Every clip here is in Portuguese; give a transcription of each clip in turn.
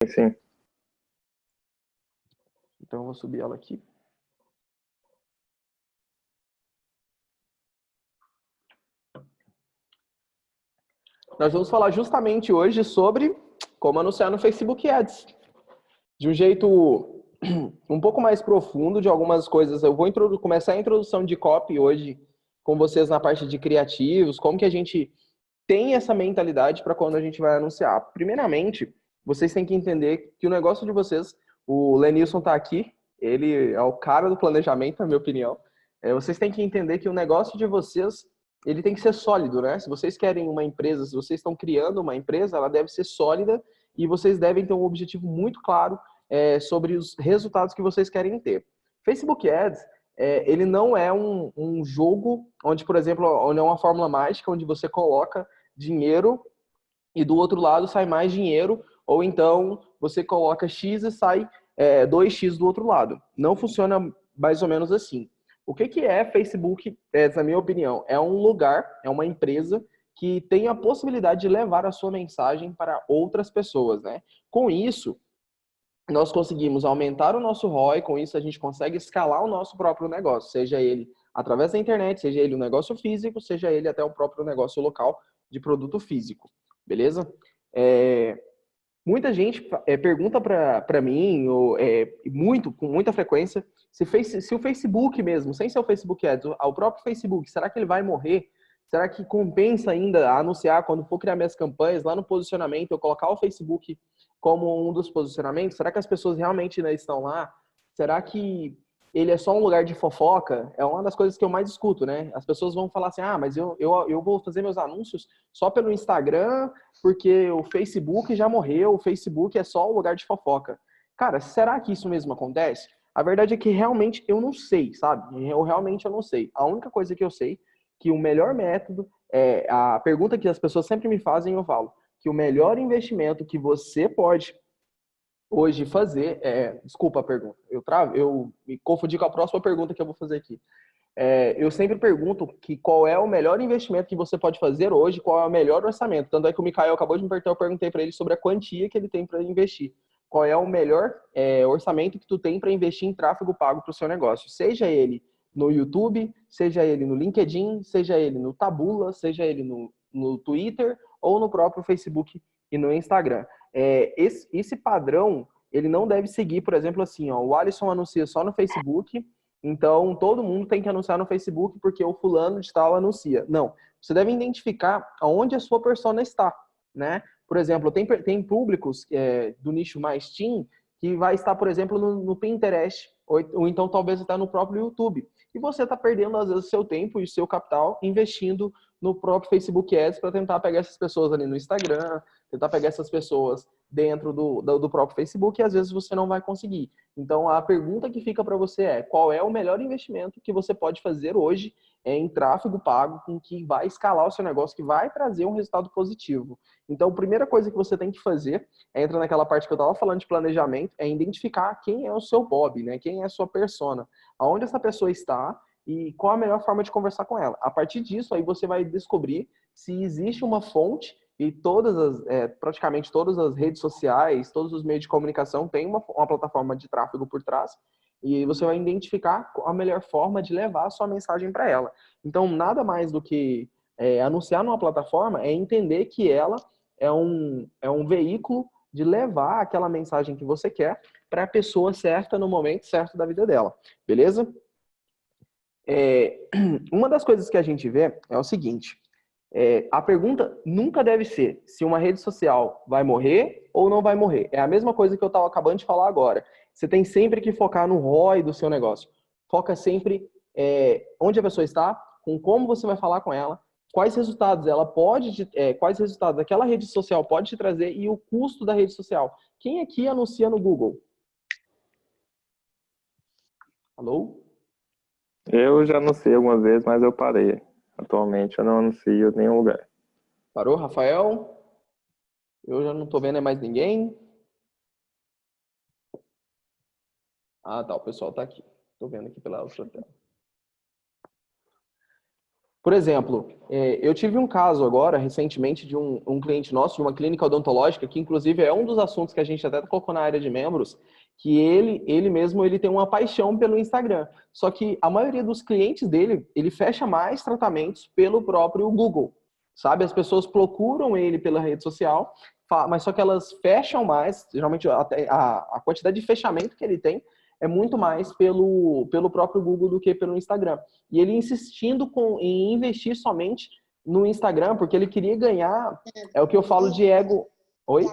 sim. Então, eu vou subir ela aqui. Nós vamos falar justamente hoje sobre como anunciar no Facebook Ads. De um jeito um pouco mais profundo de algumas coisas. Eu vou começar a introdução de copy hoje com vocês na parte de criativos, como que a gente tem essa mentalidade para quando a gente vai anunciar. Primeiramente, vocês têm que entender que o negócio de vocês, o Lenilson está aqui, ele é o cara do planejamento, na minha opinião. Vocês têm que entender que o negócio de vocês, ele tem que ser sólido, né? Se vocês querem uma empresa, se vocês estão criando uma empresa, ela deve ser sólida e vocês devem ter um objetivo muito claro sobre os resultados que vocês querem ter. Facebook Ads, ele não é um jogo onde, por exemplo, onde é uma fórmula mágica, onde você coloca dinheiro e do outro lado sai mais dinheiro, ou então você coloca X e sai 2X do outro lado. Não funciona mais ou menos assim. O que é Facebook, na minha opinião? É um lugar, é uma empresa que tem a possibilidade de levar a sua mensagem para outras pessoas, né? Com isso, nós conseguimos aumentar o nosso ROI, com isso a gente consegue escalar o nosso próprio negócio, seja ele através da internet, seja ele um negócio físico, seja ele até o próprio negócio local de produto físico, beleza? Muita gente pergunta para mim, com muita frequência, se o Facebook mesmo, sem ser o Facebook Ads, o próprio Facebook, será que ele vai morrer? Será que compensa ainda anunciar quando for criar minhas campanhas lá no posicionamento, eu colocar o Facebook como um dos posicionamentos? Será que as pessoas realmente ainda estão lá? Será que ele é só um lugar de fofoca? É uma das coisas que eu mais escuto, né? As pessoas vão falar assim, mas eu vou fazer meus anúncios só pelo Instagram, porque o Facebook já morreu, o Facebook é só um lugar de fofoca. Cara, será que isso mesmo acontece? A verdade é que realmente eu não sei, sabe? Eu não sei. A única coisa que eu sei que o melhor método a pergunta que as pessoas sempre me fazem, eu falo que o melhor investimento que você pode hoje fazer desculpa a pergunta, eu me confundi com a próxima pergunta que eu vou fazer aqui. Eu sempre pergunto que qual é o melhor investimento que você pode fazer hoje, qual é o melhor orçamento. Tanto é que o Mikael acabou de me perguntar, eu perguntei para ele sobre a quantia que ele tem para investir. Qual é o melhor orçamento que tu tem para investir em tráfego pago para o seu negócio? Seja ele no YouTube, seja ele no LinkedIn, seja ele no Taboola, seja ele no Twitter ou no próprio Facebook e no Instagram. Esse padrão, ele não deve seguir, por exemplo, assim, ó, o Alisson anuncia só no Facebook, então todo mundo tem que anunciar no Facebook porque o fulano de tal anuncia. Não, você deve identificar aonde a sua persona está, né? Por exemplo, tem públicos do nicho mais teen que vai estar, por exemplo, no Pinterest, ou então talvez está no próprio YouTube. E você está perdendo, às vezes, o seu tempo e o seu capital investindo no próprio Facebook Ads para tentar pegar essas pessoas ali no Instagram, tentar pegar essas pessoas dentro do próprio Facebook e às vezes você não vai conseguir. Então, a pergunta que fica para você é: qual é o melhor investimento que você pode fazer hoje em tráfego pago com que vai escalar o seu negócio, que vai trazer um resultado positivo? Então, a primeira coisa que você tem que fazer, entra naquela parte que eu estava falando de planejamento, é identificar quem é o seu Bob, né? Quem é a sua persona, aonde essa pessoa está e qual a melhor forma de conversar com ela. A partir disso, aí você vai descobrir se existe uma fonte e praticamente todas as redes sociais, todos os meios de comunicação têm uma plataforma de tráfego por trás e você vai identificar a melhor forma de levar a sua mensagem para ela. Então, nada mais do que anunciar numa plataforma é entender que ela é um veículo de levar aquela mensagem que você quer para a pessoa certa no momento certo da vida dela, beleza? Uma das coisas que a gente vê é o seguinte: a pergunta nunca deve ser se uma rede social vai morrer ou não vai morrer. É a mesma coisa que eu estava acabando de falar agora. Você tem sempre que focar no ROI do seu negócio. Foca sempre onde a pessoa está, com como você vai falar com ela, quais resultados quais resultados aquela rede social pode te trazer e o custo da rede social. Quem aqui anuncia no Google? Alô? Eu já anunciei algumas vezes, mas eu parei. Atualmente eu não anuncio em nenhum lugar. Parou, Rafael? Eu já não estou vendo mais ninguém. Ah, tá, o pessoal está aqui. Estou vendo aqui pela outra tela. Por exemplo, eu tive um caso agora, recentemente, de um cliente nosso, de uma clínica odontológica, que inclusive é um dos assuntos que a gente até colocou na área de membros, que ele mesmo ele tem uma paixão pelo Instagram. Só que a maioria dos clientes dele, ele fecha mais tratamentos pelo próprio Google, sabe? As pessoas procuram ele pela rede social, mas só que elas fecham mais, geralmente até a quantidade de fechamento que ele tem é muito mais pelo próprio Google do que pelo Instagram. E ele insistindo em investir somente no Instagram, porque ele queria ganhar, é o que eu falo de ego. Oi?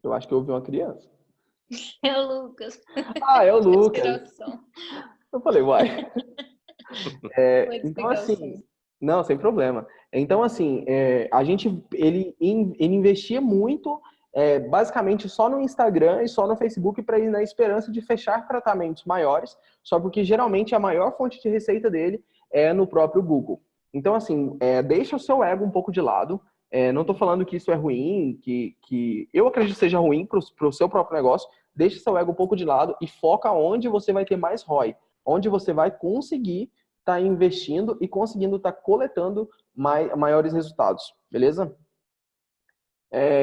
Eu acho que eu ouvi uma criança. É o Lucas. Ah, é o Lucas. Respiração. Eu falei, uai. Então, Vou assim, não, sem problema. Então, assim, ele investia muito, basicamente só no Instagram e só no Facebook para ir na esperança de fechar tratamentos maiores, só porque geralmente a maior fonte de receita dele é no próprio Google. Então, assim, deixa o seu ego um pouco de lado. Não estou falando que isso é ruim, que eu acredito que seja ruim para o seu próprio negócio. Deixa o seu ego um pouco de lado e foca onde você vai ter mais ROI, onde você vai conseguir estar investindo e conseguindo estar coletando maiores resultados, beleza?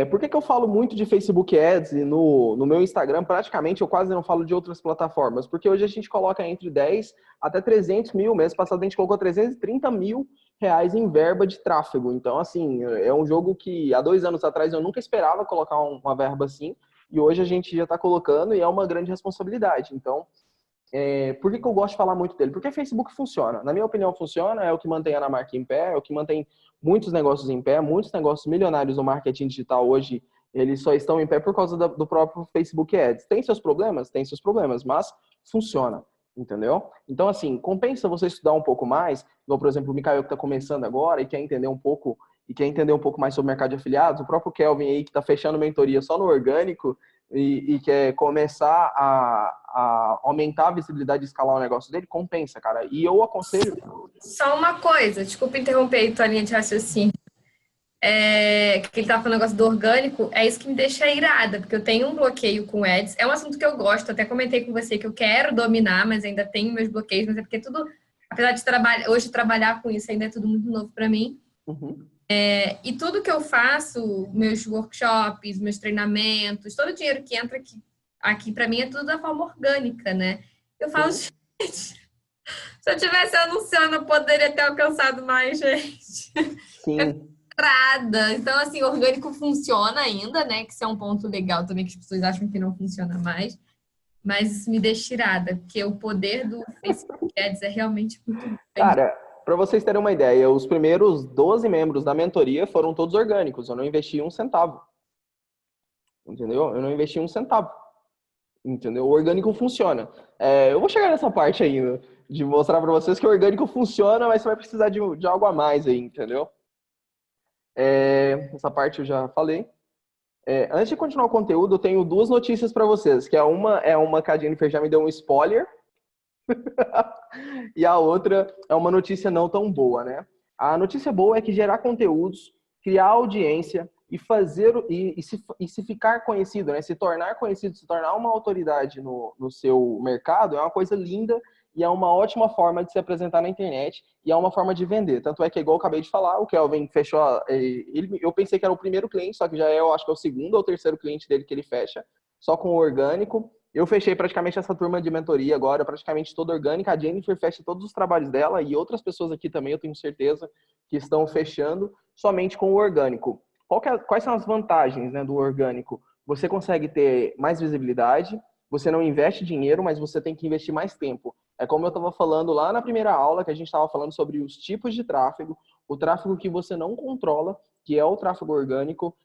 Por que eu falo muito de Facebook Ads e no meu Instagram, praticamente eu quase não falo de outras plataformas? Porque hoje a gente coloca entre 10 até 300 mil, mês passado a gente colocou 330 mil reais em verba de tráfego. Então, assim, é um jogo que há 2 anos atrás eu nunca esperava colocar uma verba assim, e hoje a gente já está colocando e é uma grande responsabilidade. Então, por que eu gosto de falar muito dele? Porque Facebook funciona. Na minha opinião, funciona, é o que mantém a marca em pé, é o que mantém muitos negócios em pé, muitos negócios milionários no marketing digital hoje, eles só estão em pé por causa do próprio Facebook Ads. Tem seus problemas? Tem seus problemas, mas funciona, entendeu? Então, assim, compensa você estudar um pouco mais, igual, por exemplo, o Mikael que está começando agora e quer entender um pouco mais sobre o mercado de afiliados, o próprio Kelvin aí que está fechando mentoria só no orgânico, e quer começar a aumentar a visibilidade e escalar o negócio dele, compensa, cara. E eu aconselho... Só uma coisa, desculpa interromper aí tua linha de raciocínio. Que ele tava falando negócio do orgânico, é isso que me deixa irada, porque eu tenho um bloqueio com ads. É um assunto que eu gosto, até comentei com você que eu quero dominar, mas ainda tenho meus bloqueios, mas é porque tudo, apesar de hoje trabalhar com isso, ainda é tudo muito novo para mim. Uhum. E tudo que eu faço, meus workshops, meus treinamentos, todo o dinheiro que entra aqui para mim é tudo da forma orgânica, né? Eu falo, gente, se eu tivesse anunciando, eu poderia ter alcançado mais gente. Sim. Então, assim, orgânico funciona ainda, né? Que isso é um ponto legal também, que as pessoas acham que não funciona mais. Mas isso me deixa irada, porque o poder do Facebook Ads é realmente muito grande. Cara, para vocês terem uma ideia, os primeiros 12 membros da mentoria foram todos orgânicos. Eu não investi um centavo. Entendeu? Eu não investi um centavo. Entendeu? O orgânico funciona. Eu vou chegar nessa parte ainda, de mostrar para vocês que o orgânico funciona, mas você vai precisar de algo a mais aí, entendeu? Essa parte eu já falei. Antes de continuar o conteúdo, eu tenho 2 notícias para vocês, que uma que a Jennifer já me deu um spoiler, e a outra é uma notícia não tão boa, né? A notícia boa é que gerar conteúdos, criar audiência e se ficar conhecido, né? Se tornar conhecido, se tornar uma autoridade no seu mercado é uma coisa linda e é uma ótima forma de se apresentar na internet e é uma forma de vender. Tanto é que, igual eu acabei de falar, o Kelvin fechou, eu pensei que era o primeiro cliente, só que já eu acho que é o segundo ou terceiro cliente dele que ele fecha, só com o orgânico. Eu fechei praticamente essa turma de mentoria agora, praticamente toda orgânica. A Jennifer fecha todos os trabalhos dela e outras pessoas aqui também, eu tenho certeza, que estão fechando somente com o orgânico. Quais são as vantagens, né, do orgânico? Você consegue ter mais visibilidade, você não investe dinheiro, mas você tem que investir mais tempo. É como eu estava falando lá na primeira aula, que a gente estava falando sobre os tipos de tráfego, o tráfego que você não controla, que é o tráfego orgânico,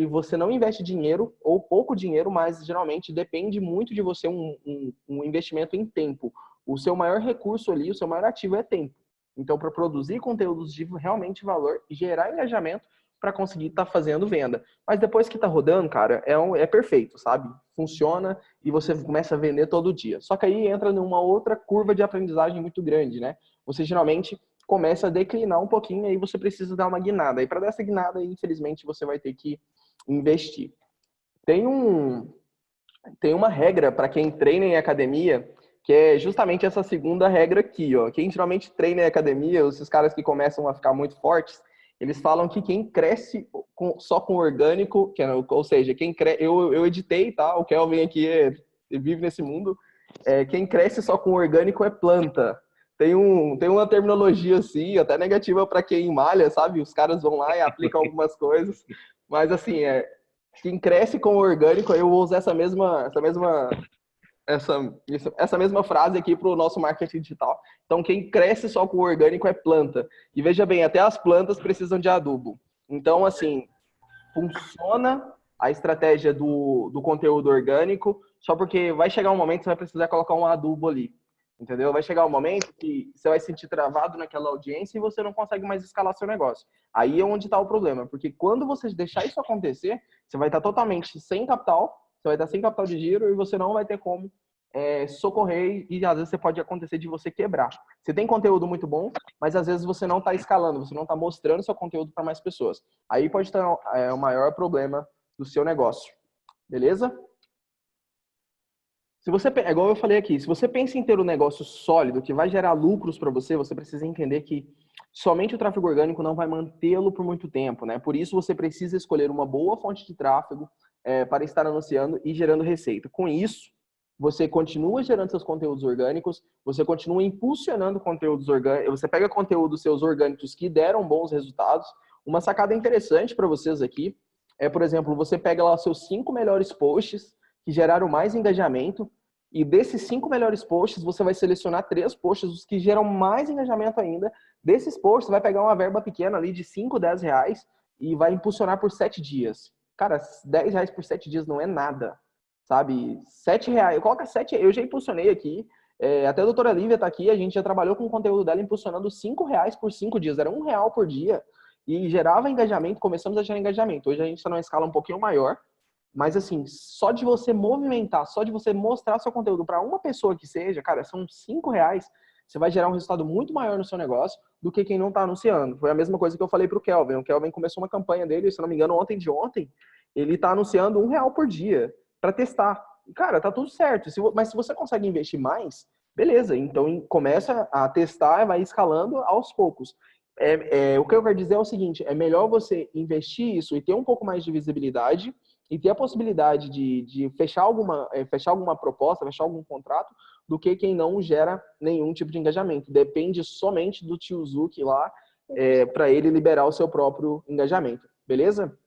você não investe dinheiro ou pouco dinheiro, mas geralmente depende muito de você um investimento em tempo. O seu maior recurso ali, o seu maior ativo é tempo. Então, para produzir conteúdos de realmente valor e gerar engajamento para conseguir estar fazendo venda. Mas depois que está rodando, cara, é perfeito, sabe? Funciona e você começa a vender todo dia. Só que aí entra numa outra curva de aprendizagem muito grande, né? Você geralmente começa a declinar um pouquinho e aí você precisa dar uma guinada. E para dar essa guinada, infelizmente, você vai ter que investir. Tem uma regra para quem treina em academia que é justamente essa segunda regra aqui, ó. Quem geralmente treina em academia, esses caras que começam a ficar muito fortes, eles falam que quem cresce só com orgânico, ou seja, eu editei, tá? O Kelvin aqui vive nesse mundo. Quem cresce só com orgânico é planta. Tem uma terminologia assim, até negativa para quem malha, sabe? Os caras vão lá e aplicam algumas coisas, mas assim, quem cresce com orgânico, eu vou usar essa mesma frase aqui para o nosso marketing digital. Então, quem cresce só com orgânico é planta. E veja bem, até as plantas precisam de adubo. Então, assim, funciona a estratégia do conteúdo orgânico, só porque vai chegar um momento que você vai precisar colocar um adubo ali. Entendeu? Vai chegar um momento que você vai se sentir travado naquela audiência e você não consegue mais escalar seu negócio. Aí é onde está o problema. Porque quando você deixar isso acontecer, você vai estar totalmente sem capital, você vai estar sem capital de giro e você não vai ter como socorrer e às vezes pode acontecer de você quebrar. Você tem conteúdo muito bom, mas às vezes você não está escalando, você não está mostrando seu conteúdo para mais pessoas. Aí pode estar o maior problema do seu negócio. Beleza? Se você, igual eu falei aqui, se você pensa em ter um negócio sólido que vai gerar lucros para você, você precisa entender que somente o tráfego orgânico não vai mantê-lo por muito tempo, né? Por isso você precisa escolher uma boa fonte de tráfego para estar anunciando e gerando receita. Com isso, você continua gerando seus conteúdos orgânicos, você continua impulsionando conteúdos orgânicos, você pega conteúdos seus orgânicos que deram bons resultados. Uma sacada interessante para vocês aqui por exemplo, você pega lá os seus 5 melhores posts que geraram mais engajamento, e desses 5 melhores posts, você vai selecionar 3 posts os que geram mais engajamento ainda. Desses posts, você vai pegar uma verba pequena ali de 5, 10 reais e vai impulsionar por 7 dias. Cara, 10 reais por 7 dias não é nada, sabe? 7 reais, coloca 7, eu já impulsionei aqui, até a doutora Lívia tá aqui, a gente já trabalhou com o conteúdo dela impulsionando 5 reais por 5 dias, era 1 real por dia, e gerava engajamento, começamos a gerar engajamento. Hoje a gente está numa escala um pouquinho maior, mas assim, só de você movimentar, só de você mostrar seu conteúdo para uma pessoa que seja, cara, são 5 reais, você vai gerar um resultado muito maior no seu negócio do que quem não está anunciando. Foi a mesma coisa que eu falei para o Kelvin. O Kelvin começou uma campanha dele, se não me engano, ontem, ele está anunciando 1 real por dia para testar. Cara, tá tudo certo. Mas se você consegue investir mais, beleza. Então começa a testar e vai escalando aos poucos. O que eu quero dizer é o seguinte, é melhor você investir isso e ter um pouco mais de visibilidade e ter a possibilidade de fechar alguma proposta, fechar algum contrato, do que quem não gera nenhum tipo de engajamento. Depende somente do tio Zuki lá para ele liberar o seu próprio engajamento. Beleza?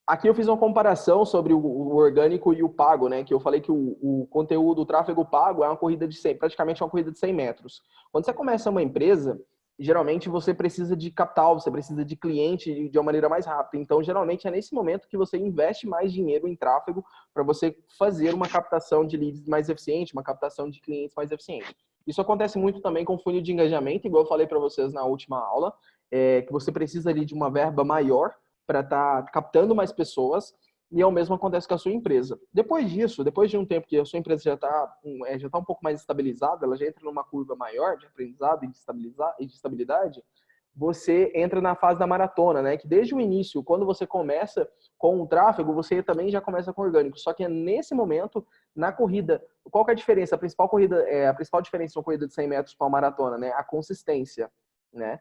Aqui eu fiz uma comparação sobre o orgânico e o pago, né? Que eu falei que o conteúdo, o tráfego pago é uma corrida de 100, praticamente uma corrida de 100 metros. Quando você começa uma empresa, geralmente você precisa de capital, você precisa de cliente de uma maneira mais rápida. Então, geralmente é nesse momento que você investe mais dinheiro em tráfego para você fazer uma captação de leads mais eficiente, uma captação de clientes mais eficiente. Isso acontece muito também com funil de engajamento, igual eu falei para vocês na última aula, que você precisa ali de uma verba maior para estar captando mais pessoas, e é o mesmo acontece com a sua empresa. Depois disso, depois de um tempo que a sua empresa já está um pouco mais estabilizada, ela já entra numa curva maior de aprendizado e de estabilidade, você entra na fase da maratona, né? Que desde o início, quando você começa com o tráfego, você também já começa com orgânico. Só que é nesse momento, na corrida, qual que é a diferença? A principal diferença de uma corrida de 100 metros para uma maratona, né? A consistência, né?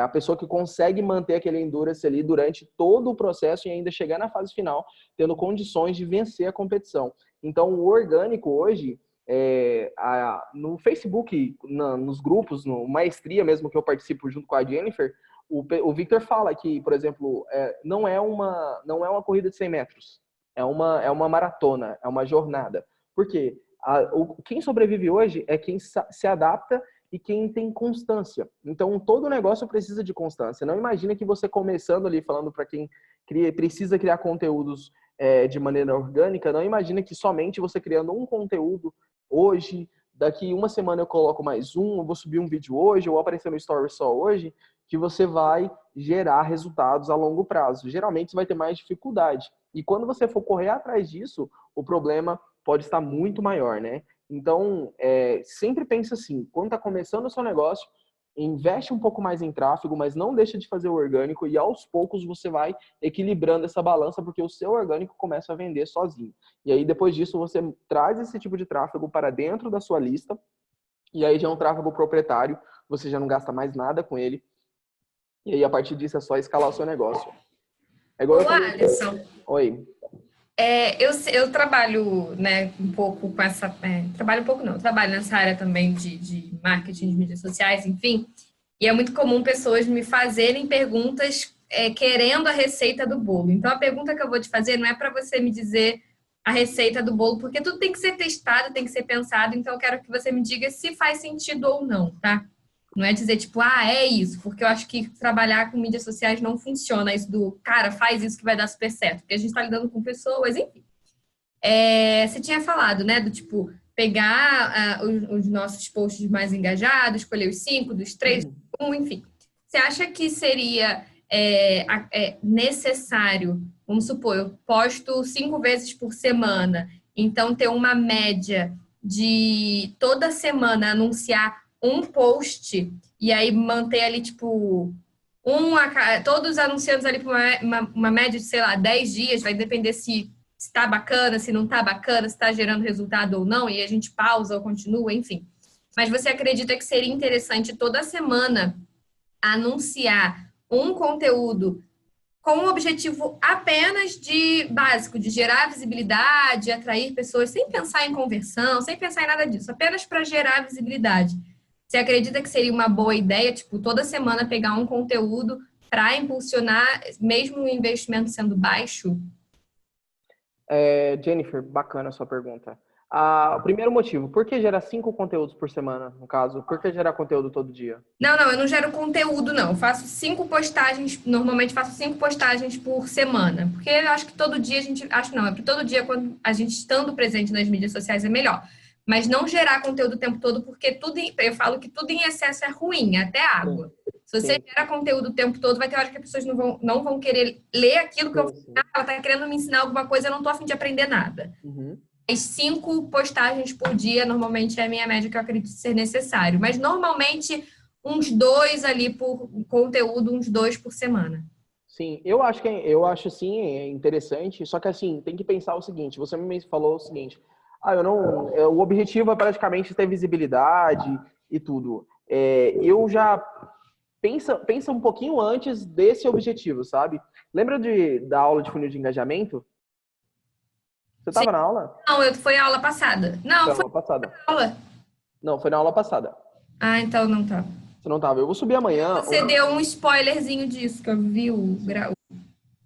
A pessoa que consegue manter aquele endurance ali durante todo o processo e ainda chegar na fase final, tendo condições de vencer a competição. Então, o orgânico hoje, no Facebook, nos grupos, no Maestria mesmo que eu participo junto com a Jennifer, o Victor fala que, por exemplo, não é uma corrida de 100 metros, é uma maratona, é uma jornada. Por quê? Quem sobrevive hoje é quem se adapta e quem tem constância. Então, todo negócio precisa de constância. Não imagina que você começando ali, falando para quem precisa criar conteúdos de maneira orgânica, não imagina que somente você criando um conteúdo hoje, daqui uma semana eu coloco mais eu vou subir um vídeo hoje, eu vou aparecer no Story só hoje, que você vai gerar resultados a longo prazo. Geralmente você vai ter mais dificuldade. E quando você for correr atrás disso, o problema pode estar muito maior, né? Então, sempre pensa assim, quando está começando o seu negócio, investe um pouco mais em tráfego, mas não deixa de fazer o orgânico e aos poucos você vai equilibrando essa balança porque o seu orgânico começa a vender sozinho. E aí depois disso você traz esse tipo de tráfego para dentro da sua lista e aí já é um tráfego proprietário, você já não gasta mais nada com ele. E aí a partir disso é só escalar o seu negócio. É igual Ô, eu falei. Alisson, Oi. eu trabalho, né, um pouco com essa... trabalho um pouco não, eu trabalho nessa área também de marketing de mídias sociais, enfim. E é muito comum pessoas me fazerem perguntas querendo a receita do bolo. Então, a pergunta que eu vou te fazer não é para você me dizer a receita do bolo, porque tudo tem que ser testado, tem que ser pensado. Então, eu quero que você me diga se faz sentido ou não, tá? Não é dizer, tipo, é isso, porque eu acho que trabalhar com mídias sociais não funciona. Isso do, cara, faz isso que vai dar super certo. Porque a gente está lidando com pessoas, enfim. Você tinha falado, né, do tipo, pegar os nossos posts mais engajados, escolher os 5, dos 3, enfim. Você acha que seria necessário, vamos supor, eu posto 5 vezes por semana, então ter uma média de toda semana anunciar um post e aí manter ali, tipo, todos os anunciantes ali por uma média de, sei lá, 10 dias, vai depender se tá bacana, se não tá bacana, se tá gerando resultado ou não, e a gente pausa ou continua, enfim. Mas você acredita que seria interessante toda semana anunciar um conteúdo com o objetivo apenas de básico, de gerar visibilidade, atrair pessoas, sem pensar em conversão, sem pensar em nada disso, apenas para gerar visibilidade? Você acredita que seria uma boa ideia, tipo, toda semana pegar um conteúdo para impulsionar, mesmo o investimento sendo baixo? Jennifer, bacana a sua pergunta. O primeiro motivo, por que gerar 5 conteúdos por semana, no caso? Por que gerar conteúdo todo dia? Não, eu não gero conteúdo, não. Eu faço 5 postagens, normalmente faço 5 postagens por semana. Porque eu acho que todo dia é porque todo dia, quando a gente estando presente nas mídias sociais, é melhor. Mas não gerar conteúdo o tempo todo, porque eu falo que tudo em excesso é ruim, até água. Se você gera conteúdo o tempo todo, vai ter hora que as pessoas não vão querer ler aquilo que eu falo. Ela tá querendo me ensinar alguma coisa, eu não tô a fim de aprender nada. As 5 postagens por dia, normalmente, é a minha média que eu acredito ser necessário. Mas, normalmente, uns 2 ali por conteúdo, uns 2 por semana. Sim, eu acho sim, é interessante, só que assim, tem que pensar o seguinte, você me falou o seguinte, o objetivo é praticamente ter visibilidade e tudo. Eu já pensa um pouquinho antes desse objetivo, sabe? Lembra da aula de funil de engajamento? Você estava na aula? Não, foi a aula passada. Não, foi aula passada. aula. Não, foi na aula passada. Então não tá. Você não tava. Eu vou subir amanhã. Você deu um spoilerzinho disso, que eu vi o grau.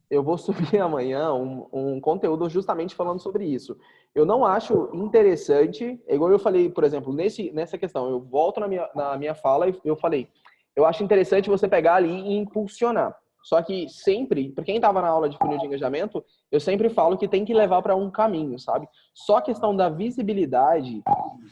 Eu vou subir amanhã um conteúdo justamente falando sobre isso. Eu não acho interessante, igual eu falei, por exemplo, nessa questão, eu volto na minha fala e eu falei, eu acho interessante você pegar ali e impulsionar. Só que sempre, para quem estava na aula de funil de engajamento, eu sempre falo que tem que levar para um caminho, sabe? Só a questão da visibilidade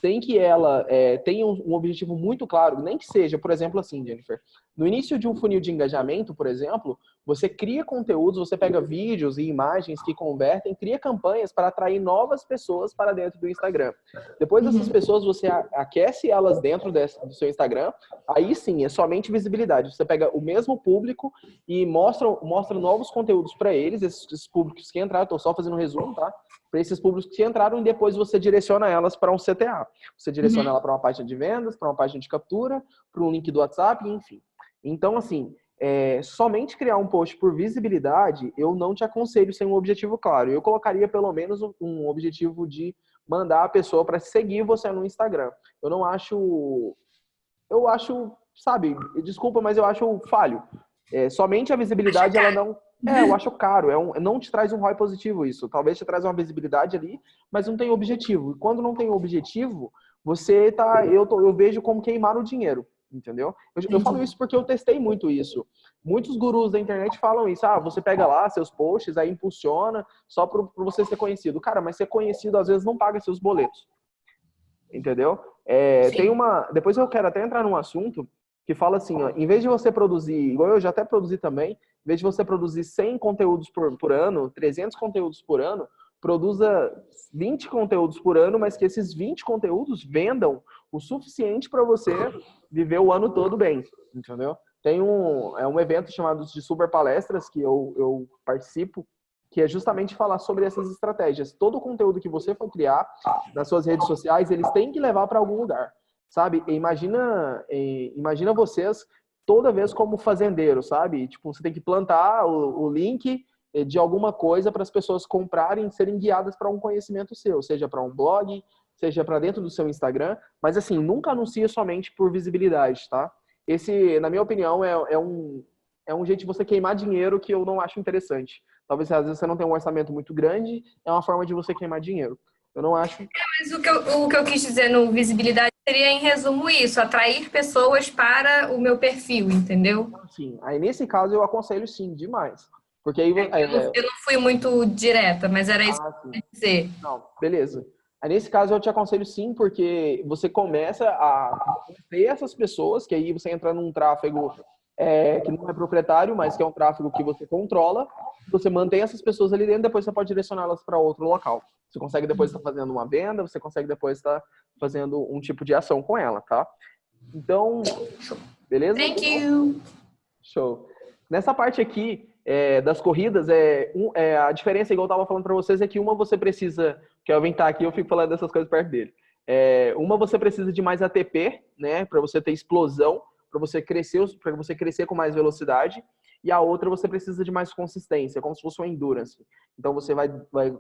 tem que ela tenha um objetivo muito claro, nem que seja, por exemplo, assim, Jennifer, no início de um funil de engajamento, por exemplo, você cria conteúdos, você pega vídeos e imagens que convertem, cria campanhas para atrair novas pessoas para dentro do Instagram. Depois dessas pessoas, você aquece elas dentro do seu Instagram, aí sim, é somente visibilidade. Você pega o mesmo público e mostra novos conteúdos para eles, esses públicos que entraram, estou só fazendo um resumo, tá? Para esses públicos que entraram e depois você direciona elas para um CTA. Você direciona ela para uma página de vendas, para uma página de captura, para um link do WhatsApp, enfim. Então, assim, somente criar um post por visibilidade, eu não te aconselho sem um objetivo claro. Eu colocaria pelo menos um objetivo de mandar a pessoa para seguir você no Instagram. Eu acho, sabe, desculpa, mas eu acho falho. Somente a visibilidade, ela não... eu acho caro. Não te traz um ROI positivo isso. Talvez te traz uma visibilidade ali, mas não tem objetivo. E quando não tem objetivo, você tá... Eu vejo como queimar o dinheiro. Entendeu? Eu falo isso porque eu testei muito isso. Muitos gurus da internet falam isso. Você pega lá seus posts, aí impulsiona só para você ser conhecido. Cara, mas ser conhecido às vezes não paga seus boletos. Entendeu? Depois eu quero até entrar num assunto que fala assim, ó, em vez de você produzir, igual eu já até produzi também, em vez de você produzir 100 conteúdos por ano, 300 conteúdos por ano, produza 20 conteúdos por ano, mas que esses 20 conteúdos vendam o suficiente para você viver o ano todo bem, entendeu? Tem um evento chamado de Super Palestras que eu participo, que é justamente falar sobre essas estratégias. Todo o conteúdo que você for criar nas suas redes sociais, eles têm que levar para algum lugar, sabe? E imagina vocês toda vez como fazendeiro, sabe? Tipo, você tem que plantar o link de alguma coisa para as pessoas comprarem, serem guiadas para um conhecimento seu, seja para um blog, seja para dentro do seu Instagram, mas assim, nunca anuncie somente por visibilidade, tá? Esse, na minha opinião, é um jeito de você queimar dinheiro que eu não acho interessante. Talvez às vezes você não tenha um orçamento muito grande, é uma forma de você queimar dinheiro. Eu não acho. Mas o que eu quis dizer no visibilidade seria, em resumo, isso, atrair pessoas para o meu perfil, entendeu? Sim, aí nesse caso eu aconselho sim, demais. Porque aí. Eu não fui muito direta, mas era isso que eu Sim. queria dizer. Não, beleza. Aí nesse caso eu te aconselho sim, porque você começa a ter essas pessoas, que aí você entra num tráfego que não é proprietário, mas que é um tráfego que você controla. Você mantém essas pessoas ali dentro, depois você pode direcioná-las para outro local. Você consegue depois estar fazendo uma venda, você consegue depois estar fazendo um tipo de ação com ela, tá? Então, beleza? Thank you. Show. Nessa parte aqui das corridas, a diferença, igual eu estava falando para vocês, é que uma você precisa, que eu vim estar aqui, eu fico falando dessas coisas perto dele. Uma você precisa de mais ATP, né, para você ter explosão, para você crescer com mais velocidade, e a outra você precisa de mais consistência, como se fosse uma endurance. Então você vai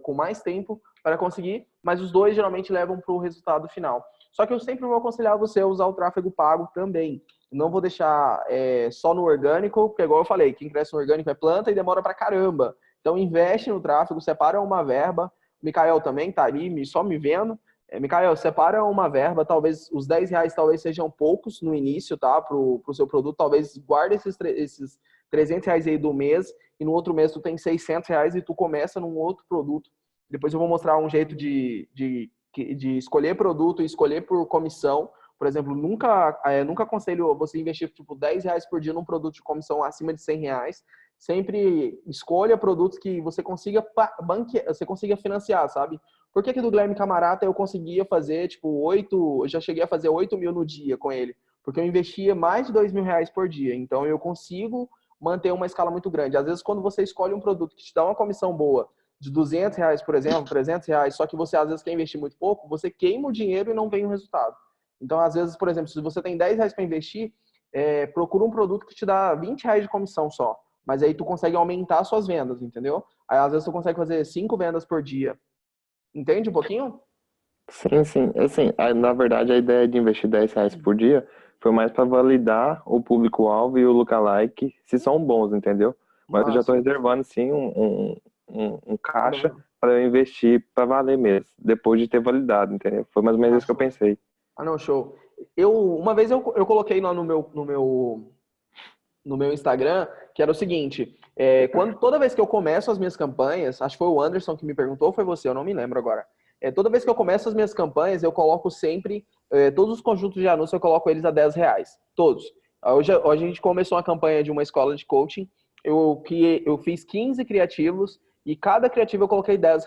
com mais tempo para conseguir, mas os dois geralmente levam para o resultado final. Só que eu sempre vou aconselhar você a usar o tráfego pago também. Não vou deixar só no orgânico, porque igual eu falei, quem cresce no orgânico é planta e demora pra caramba. Então investe no tráfego, separa uma verba. O Mikael também tá ali, só me vendo. Mikael, separa uma verba, talvez os R$ 10 talvez sejam poucos no início, tá? Pro seu produto, talvez guarda esses R$ 300 aí do mês e no outro mês tu tem R$ 600 e tu começa num outro produto. Depois eu vou mostrar um jeito de escolher produto e escolher por comissão. Por exemplo, nunca aconselho você investir tipo R$ 10 por dia num produto de comissão acima de R$ 100. Sempre escolha produtos que você consiga financiar, sabe? Por que do Guilherme Camarata eu conseguia fazer tipo eu já cheguei a fazer 8 mil no dia com ele? Porque eu investia mais de R$ 2.000 por dia. Então eu consigo manter uma escala muito grande. Às vezes quando você escolhe um produto que te dá uma comissão boa, de R$ 200, por exemplo, R$ 300, só que você às vezes quer investir muito pouco, você queima o dinheiro e não vem o resultado. Então, às vezes, por exemplo, se você tem R$ 10 para investir, procura um produto que te dá R$ 20 de comissão só. Mas aí tu consegue aumentar suas vendas, entendeu? Aí às vezes tu consegue fazer 5 vendas por dia. Entende um pouquinho? Sim, sim. Assim, na verdade, a ideia de investir R$ 10 por dia foi mais para validar o público-alvo e o lookalike, se são bons, entendeu? Mas eu já estou Massa. reservando, sim, um caixa para eu investir para valer mesmo, depois de ter validado, entendeu? Foi mais ou menos isso que eu pensei. Ah, não, show. Uma vez eu coloquei lá no meu Instagram, que era o seguinte, toda vez que eu começo as minhas campanhas, acho que foi o Anderson que me perguntou, ou foi você, eu não me lembro agora. Toda vez que eu começo as minhas campanhas, eu coloco sempre, todos os conjuntos de anúncios, eu coloco eles a R$ 10. Todos. Hoje a gente começou uma campanha de uma escola de coaching, eu fiz 15 criativos e cada criativo eu coloquei R$ 10.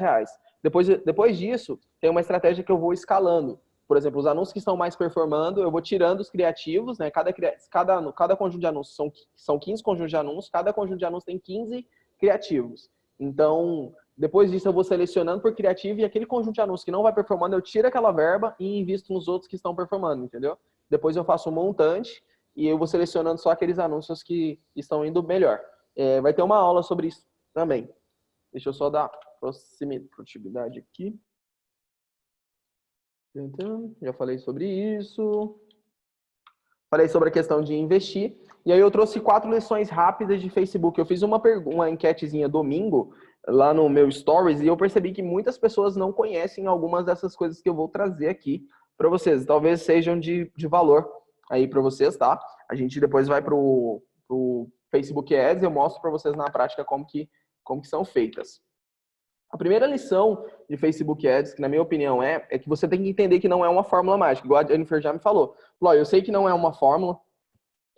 Depois disso, tem uma estratégia que eu vou escalando. Por exemplo, os anúncios que estão mais performando, eu vou tirando os criativos, né? Cada conjunto de anúncios são 15 conjuntos de anúncios, cada conjunto de anúncios tem 15 criativos. Então, depois disso eu vou selecionando por criativo e aquele conjunto de anúncios que não vai performando, eu tiro aquela verba e invisto nos outros que estão performando, entendeu? Depois eu faço um montante e eu vou selecionando só aqueles anúncios que estão indo melhor. Vai ter uma aula sobre isso também. Deixa eu só dar proximidade aqui. Então, já falei sobre isso. Falei sobre a questão de investir. E aí eu trouxe 4 lições rápidas de Facebook. Eu fiz uma enquetezinha domingo lá no meu Stories e eu percebi que muitas pessoas não conhecem algumas dessas coisas que eu vou trazer aqui para vocês. Talvez sejam de valor aí para vocês, tá? A gente depois vai pro Facebook Ads e eu mostro para vocês na prática como que são feitas. A primeira lição de Facebook Ads, que na minha opinião é que você tem que entender que não é uma fórmula mágica, igual a Jennifer já me falou. Eu sei que não é uma fórmula,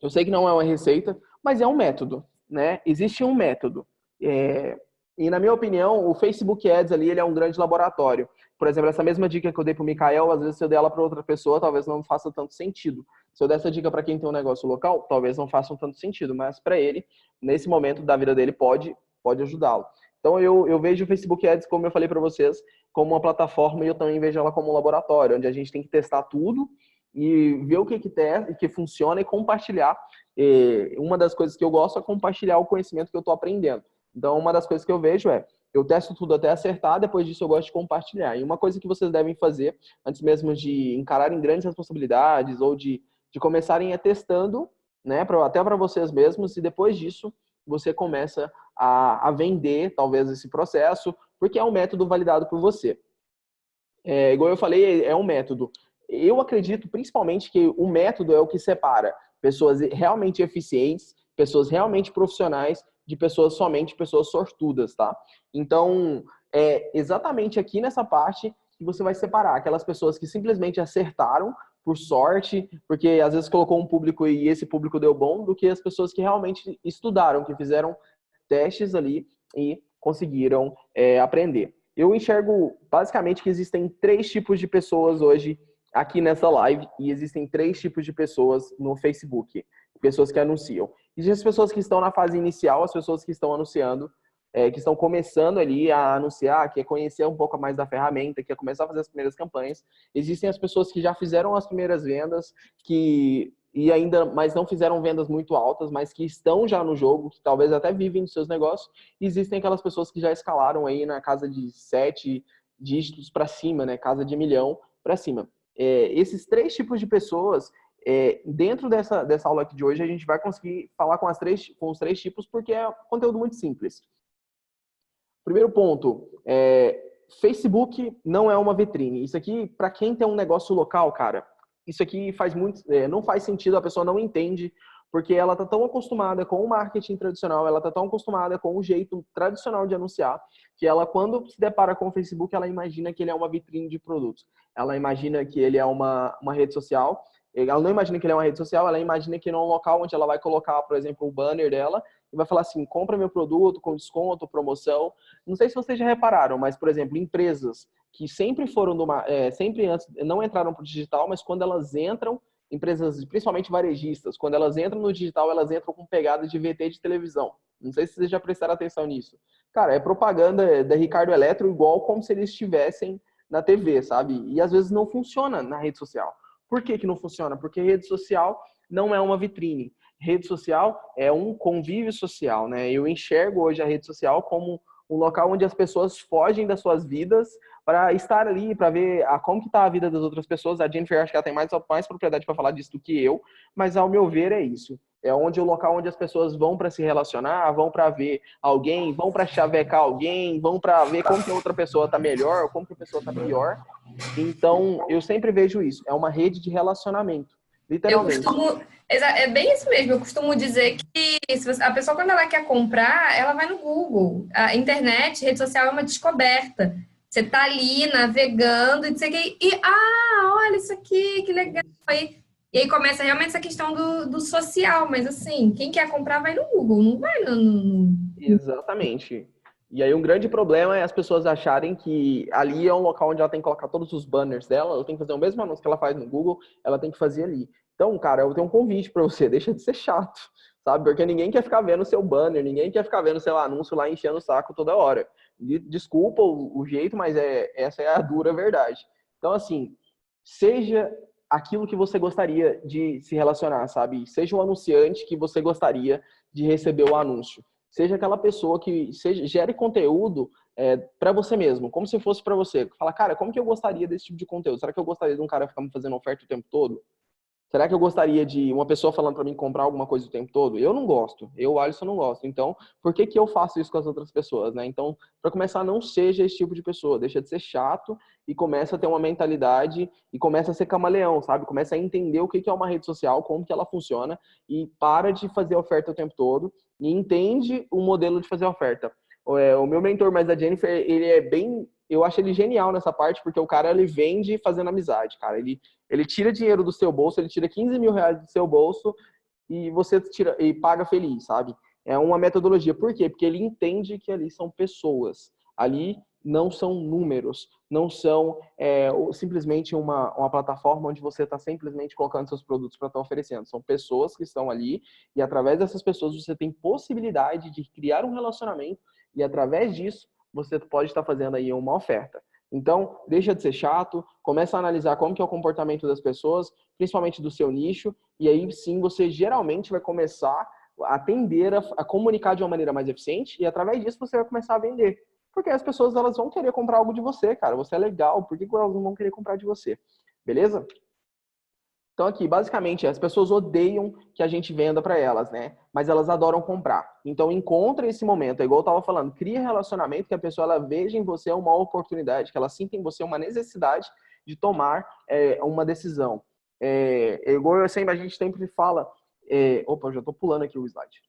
eu sei que não é uma receita, mas é um método, né? Existe um método. E na minha opinião, o Facebook Ads ali, ele é um grande laboratório. Por exemplo, essa mesma dica que eu dei para o Mikael, às vezes se eu der ela para outra pessoa, talvez não faça tanto sentido. Se eu der essa dica para quem tem um negócio local, talvez não faça tanto sentido, mas para ele, nesse momento da vida dele, pode ajudá-lo. Então, eu vejo o Facebook Ads, como eu falei para vocês, como uma plataforma e eu também vejo ela como um laboratório, onde a gente tem que testar tudo e ver o que funciona e compartilhar. E uma das coisas que eu gosto é compartilhar o conhecimento que eu estou aprendendo. Então, uma das coisas que eu vejo eu testo tudo até acertar, depois disso eu gosto de compartilhar. E uma coisa que vocês devem fazer, antes mesmo de encararem grandes responsabilidades ou de começarem testando, né, até para vocês mesmos, e depois disso você começa a vender, talvez, esse processo, porque é um método validado por você. Igual eu falei, é um método. Eu acredito, principalmente, que o método é o que separa pessoas realmente eficientes, pessoas realmente profissionais, de somente pessoas sortudas, tá? Então, é exatamente aqui nessa parte que você vai separar aquelas pessoas que simplesmente acertaram por sorte, porque às vezes colocou um público e esse público deu bom, do que as pessoas que realmente estudaram, que fizeram testes ali e conseguiram aprender. Eu enxergo basicamente que existem 3 tipos de pessoas hoje aqui nessa live e existem 3 tipos de pessoas no Facebook. Pessoas que anunciam. Existem as pessoas que estão na fase inicial, as pessoas que estão anunciando, que estão começando ali a anunciar, que é conhecer um pouco mais da ferramenta, que é começar a fazer as primeiras campanhas. Existem as pessoas que já fizeram as primeiras vendas, mas não fizeram vendas muito altas, mas que estão já no jogo, que talvez até vivem dos seus negócios. E existem aquelas pessoas que já escalaram aí na casa de 7 dígitos para cima, né? Casa de 1 milhão para cima. Esses 3 tipos de pessoas, dentro dessa aula aqui de hoje, a gente vai conseguir falar com os 3 tipos, porque é um conteúdo muito simples. Primeiro ponto, Facebook não é uma vitrine. Isso aqui, para quem tem um negócio local, cara, isso aqui não faz sentido, a pessoa não entende, porque ela está tão acostumada com o marketing tradicional, ela está tão acostumada com o jeito tradicional de anunciar, que ela, quando se depara com o Facebook, ela imagina que ele é uma vitrine de produtos. Ela imagina que ele é uma rede social. Ela não imagina que ele é uma rede social, ela imagina que ele é um local onde ela vai colocar, por exemplo, o banner dela e vai falar assim, compra meu produto com desconto, promoção. Não sei se vocês já repararam, mas, por exemplo, empresas que sempre foram sempre antes não entraram para o digital, mas quando elas entram, empresas, principalmente varejistas, quando elas entram no digital, elas entram com pegada de VT de televisão. Não sei se vocês já prestaram atenção nisso. Cara, é propaganda da Ricardo Eletro igual como se eles estivessem na TV, sabe? E às vezes não funciona na rede social. Por que não funciona? Porque rede social não é uma vitrine. Rede social é um convívio social, né? Eu enxergo hoje a rede social como um local onde as pessoas fogem das suas vidas para estar ali, para ver como que está a vida das outras pessoas. A Jennifer, acho que ela tem mais propriedade para falar disso do que eu, mas ao meu ver é isso. É o local onde as pessoas vão para se relacionar, vão para ver alguém, vão para chavecar alguém, vão para ver como que a outra pessoa está melhor, como que a pessoa está pior. Então, eu sempre vejo isso. É uma rede de relacionamento, literalmente. É bem isso mesmo. Eu costumo dizer que a pessoa, quando ela quer comprar, ela vai no Google. A internet, rede social é uma descoberta. Você tá ali navegando olha isso aqui, que legal. E aí começa realmente essa questão do social. Mas assim, quem quer comprar vai no Google, não vai no... Exatamente. E aí um grande problema é as pessoas acharem que ali é um local onde ela tem que colocar todos os banners dela, ela tem que fazer o mesmo anúncio que ela faz no Google, ela tem que fazer ali. Então, cara, eu tenho um convite para você, deixa de ser chato, sabe? Porque ninguém quer ficar vendo o seu banner, ninguém quer ficar vendo seu anúncio lá enchendo o saco toda hora. Desculpa o jeito, mas essa é a dura verdade. Então, assim, seja aquilo que você gostaria de se relacionar, sabe? Seja o anunciante que você gostaria de receber o anúncio. Seja aquela pessoa que gere conteúdo para você mesmo, como se fosse para você. Fala, cara, como que eu gostaria desse tipo de conteúdo? Será que eu gostaria de um cara ficar me fazendo oferta o tempo todo? Será que eu gostaria de uma pessoa falando para mim comprar alguma coisa o tempo todo? Eu não gosto. Eu, Alisson, não gosto. Então, por que eu faço isso com as outras pessoas, né? Então, para começar, não seja esse tipo de pessoa. Deixa de ser chato e começa a ter uma mentalidade e começa a ser camaleão, sabe? Começa a entender o que é uma rede social, como que ela funciona e para de fazer oferta o tempo todo e entende o modelo de fazer oferta. O meu mentor, mais a Jennifer, ele é bem... Eu acho ele genial nessa parte, porque o cara, ele vende fazendo amizade, cara. Ele tira dinheiro do seu bolso, ele tira 15 mil reais do seu bolso e você tira e paga feliz, sabe? É uma metodologia. Por quê? Porque ele entende que ali são pessoas. Ali não são números, não são simplesmente uma plataforma onde você está simplesmente colocando seus produtos para estar oferecendo. São pessoas que estão ali e através dessas pessoas você tem possibilidade de criar um relacionamento e através disso você pode estar fazendo aí uma oferta. Então, deixa de ser chato, começa a analisar como que é o comportamento das pessoas, principalmente do seu nicho, e aí sim você geralmente vai começar a tender a comunicar de uma maneira mais eficiente e através disso você vai começar a vender. Porque as pessoas elas vão querer comprar algo de você, cara. Você é legal, por que elas não vão querer comprar de você? Beleza? Então aqui, basicamente, as pessoas odeiam que a gente venda para elas, né? Mas elas adoram comprar. Então encontra esse momento, é igual eu estava falando, cria relacionamento que a pessoa ela veja em você uma oportunidade, que ela sinta em você uma necessidade de tomar uma decisão. Igual a gente sempre fala, opa, eu já estou pulando aqui o slide.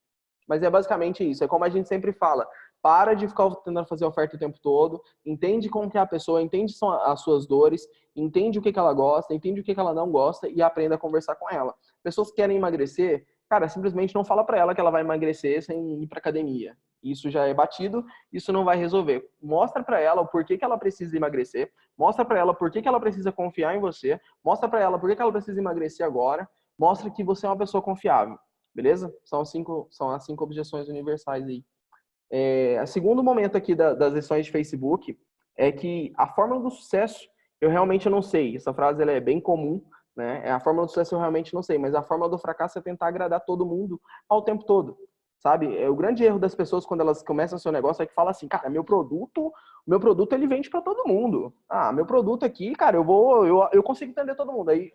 Mas é basicamente isso, é como a gente sempre fala, para de ficar tentando fazer oferta o tempo todo, entende como que é a pessoa, entende as suas dores, entende o que ela gosta, entende o que ela não gosta e aprenda a conversar com ela. Pessoas que querem emagrecer, cara, simplesmente não fala para ela que ela vai emagrecer sem ir para academia. Isso já é batido, isso não vai resolver. Mostra para ela o porquê que ela precisa emagrecer, mostra para ela porquê que ela precisa confiar em você, mostra para ela porquê que ela precisa emagrecer agora, mostra que você é uma pessoa confiável. Beleza? São as cinco objeções universais aí. O segundo momento aqui das lições de Facebook é que a fórmula do sucesso eu realmente não sei. Essa frase ela é bem comum, né? A fórmula do sucesso eu realmente não sei, mas a fórmula do fracasso é tentar agradar todo mundo ao tempo todo, sabe? O grande erro das pessoas quando elas começam o seu negócio é que fala assim, cara, meu produto ele vende para todo mundo. Ah, meu produto aqui, cara, eu consigo entender todo mundo. Aí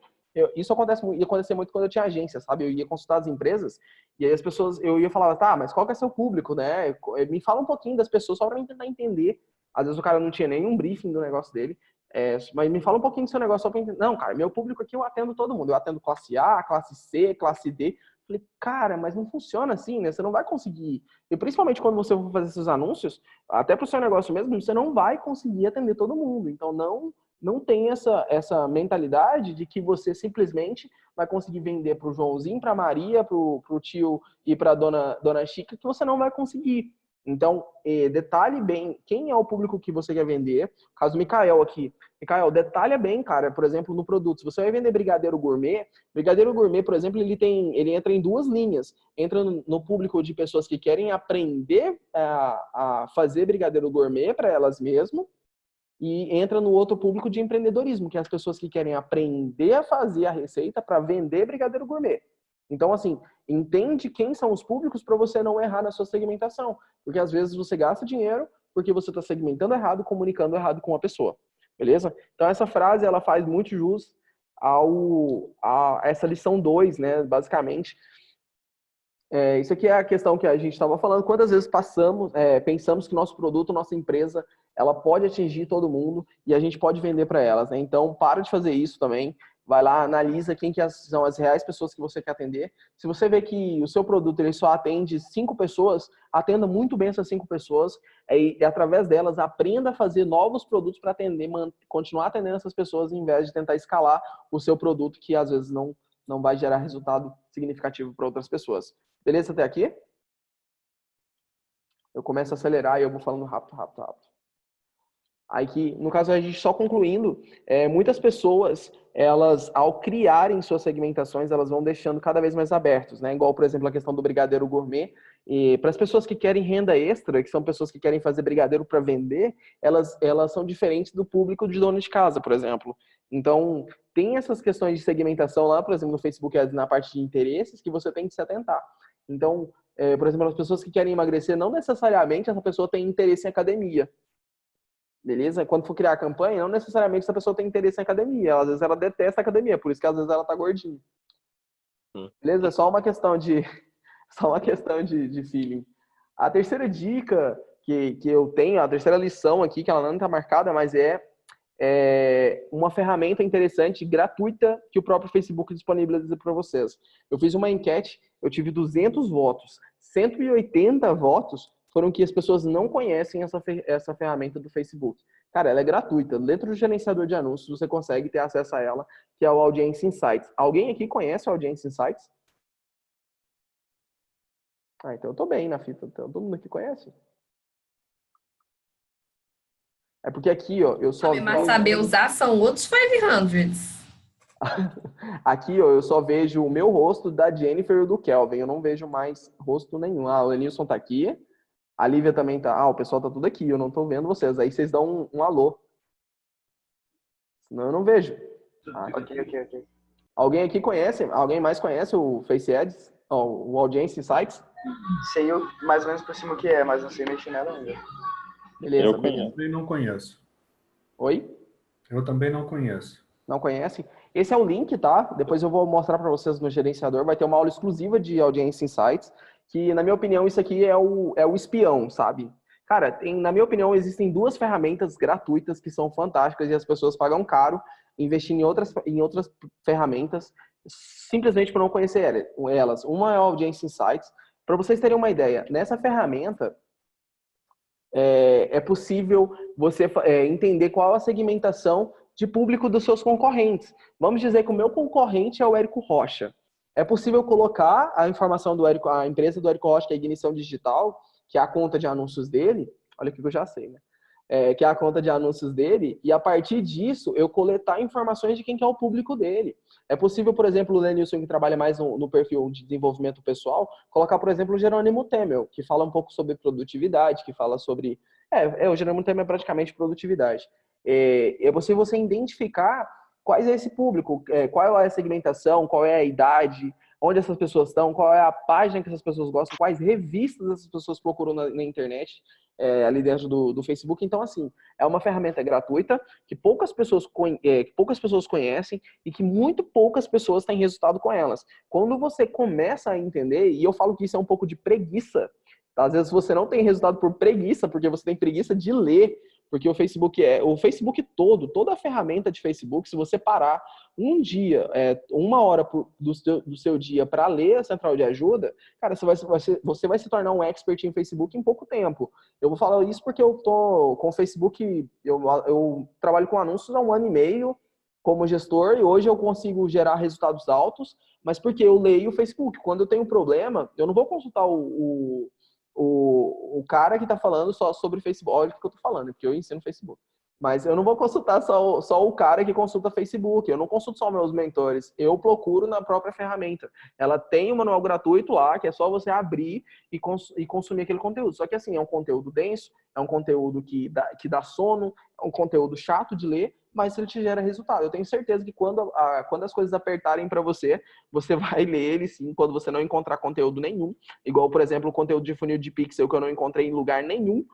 isso ia acontecer muito quando eu tinha agência, sabe? Eu ia consultar as empresas e aí as pessoas, eu ia falar, tá, mas qual que é seu público, né? Me fala um pouquinho das pessoas só para tentar entender. Às vezes o cara não tinha nenhum briefing do negócio dele, mas me fala um pouquinho do seu negócio só para entender. Não, cara, meu público aqui eu atendo todo mundo. Eu atendo classe A, classe C, classe D. Falei, cara, mas não funciona assim, né? Você não vai conseguir. E principalmente quando você for fazer seus anúncios, até para o seu negócio mesmo, você não vai conseguir atender todo mundo. Então não tem essa mentalidade de que você simplesmente vai conseguir vender para o Joãozinho, para a Maria, para o tio e para a dona Chica, que você não vai conseguir. Então, detalhe bem quem é o público que você quer vender. Caso Mikael aqui. Mikael, detalha bem, cara, por exemplo, no produto. Se você vai vender brigadeiro gourmet, por exemplo, ele entra em duas linhas. Entra no público de pessoas que querem aprender a fazer brigadeiro gourmet para elas mesmas, e entra no outro público de empreendedorismo, que é as pessoas que querem aprender a fazer a receita para vender brigadeiro gourmet. Então, assim, entende quem são os públicos para você não errar na sua segmentação. Porque às vezes você gasta dinheiro porque você está segmentando errado, comunicando errado com a pessoa. Beleza? Então, essa frase, ela faz muito jus a essa lição 2, né? Basicamente, isso aqui é a questão que a gente estava falando. Quantas vezes pensamos que nosso produto, nossa empresa, ela pode atingir todo mundo e a gente pode vender para elas, né? Então, para de fazer isso também. Vai lá, analisa quem que são as reais pessoas que você quer atender. Se você vê que o seu produto ele só atende 5 pessoas, atenda muito bem essas 5 pessoas e através delas aprenda a fazer novos produtos para continuar atendendo essas pessoas, em vez de tentar escalar o seu produto, que às vezes não vai gerar resultado significativo para outras pessoas. Beleza até aqui? Eu começo a acelerar e eu vou falando rápido, rápido, rápido. Aí que, no caso, a gente só concluindo, muitas pessoas, elas, ao criarem suas segmentações, elas vão deixando cada vez mais abertos, né? Igual, por exemplo, a questão do brigadeiro gourmet. E para as pessoas que querem renda extra, que são pessoas que querem fazer brigadeiro para vender, elas são diferentes do público de dono de casa, por exemplo. Então, tem essas questões de segmentação lá, por exemplo, no Facebook, na parte de interesses, que você tem que se atentar. Então, por exemplo, as pessoas que querem emagrecer, não necessariamente essa pessoa tem interesse em academia. Beleza? Quando for criar a campanha, não necessariamente essa pessoa tem interesse em academia. Às vezes ela detesta a academia, por isso que às vezes ela tá gordinha. Beleza? É só uma questão de feeling. A terceira dica que eu tenho, a terceira lição aqui, que ela não está marcada, mas é uma ferramenta interessante, gratuita, que o próprio Facebook disponibiliza para vocês. Eu fiz uma enquete, eu tive 200 votos. 180 votos foram que as pessoas não conhecem essa ferramenta do Facebook. Cara, ela é gratuita. Dentro do gerenciador de anúncios, você consegue ter acesso a ela, que é o Audience Insights. Alguém aqui conhece o Audience Insights? Ah, então eu tô bem na fita. Então todo mundo aqui conhece. É porque aqui, ó, eu só Mas vejo... saber usar são outros 500. Aqui, ó, eu só vejo o meu rosto, da Jennifer e o do Kelvin. Eu não vejo mais rosto nenhum. Ah, o Lenilson tá aqui. A Lívia também tá. Ah, o pessoal tá tudo aqui. Eu não tô vendo vocês. Aí vocês dão um alô. Senão eu não vejo. Ah, Ok. alguém aqui conhece? Alguém mais conhece o Face Ads? Ó, o Audience Insights? Sei mais ou menos por cima o que é, mas não sei mexer nela ainda. Beleza, Eu beleza. conheço. Também não conheço. Oi? Eu também não conheço. Não conhece? Esse é o link, tá? Depois eu vou mostrar para vocês no gerenciador. Vai ter uma aula exclusiva de Audience Insights, que, na minha opinião, isso aqui é o espião, sabe? Cara, na minha opinião, existem duas ferramentas gratuitas que são fantásticas e as pessoas pagam caro investindo em outras ferramentas simplesmente por não conhecer elas. Uma é o Audience Insights. Para vocês terem uma ideia, nessa ferramenta é possível você entender qual a segmentação de público dos seus concorrentes. Vamos dizer que o meu concorrente é o Érico Rocha. É possível colocar a informação do Érico, a empresa do Érico Rocha, que é a Ignição Digital, que é a conta de anúncios dele. Olha o que eu já sei, né? Que é a conta de anúncios dele, e a partir disso eu coletar informações de quem que é o público dele. É possível, por exemplo, o Lenilson, que trabalha mais no perfil de desenvolvimento pessoal, colocar, por exemplo, o Jerônimo Temel, que fala um pouco sobre produtividade, que fala sobre... o Jerônimo Temel é praticamente produtividade. É possível você identificar quais é esse público, qual é a segmentação, qual é a idade, onde essas pessoas estão, qual é a página que essas pessoas gostam, quais revistas essas pessoas procuram na internet, ali dentro do Facebook. Então, assim, é uma ferramenta gratuita que poucas pessoas conhecem e que muito poucas pessoas têm resultado com elas. Quando você começa a entender, e eu falo que isso é um pouco de preguiça, tá? Às vezes você não tem resultado por preguiça, porque você tem preguiça de ler, porque o Facebook toda a ferramenta de Facebook, se você parar um dia, 1 hora do seu dia para ler a central de ajuda, cara, você vai se tornar um expert em Facebook em pouco tempo. Eu vou falar isso porque eu tô com o Facebook, eu trabalho com anúncios há 1 ano e meio como gestor, e hoje eu consigo gerar resultados altos, mas porque eu leio o Facebook. Quando eu tenho um problema, eu não vou consultar o cara que está falando só sobre Facebook. Olha o que eu estou falando, porque eu ensino Facebook. Mas eu não vou consultar só o cara que consulta Facebook. Eu não consulto só meus mentores. Eu procuro na própria ferramenta. Ela tem um manual gratuito lá, que é só você abrir e consumir aquele conteúdo. Só que assim, é um conteúdo denso, é um conteúdo que dá sono, é um conteúdo chato de ler, mas ele te gera resultado. Eu tenho certeza que quando as coisas apertarem para você, você vai ler ele sim, quando você não encontrar conteúdo nenhum. Igual, por exemplo, o conteúdo de funil de pixel que eu não encontrei em lugar nenhum,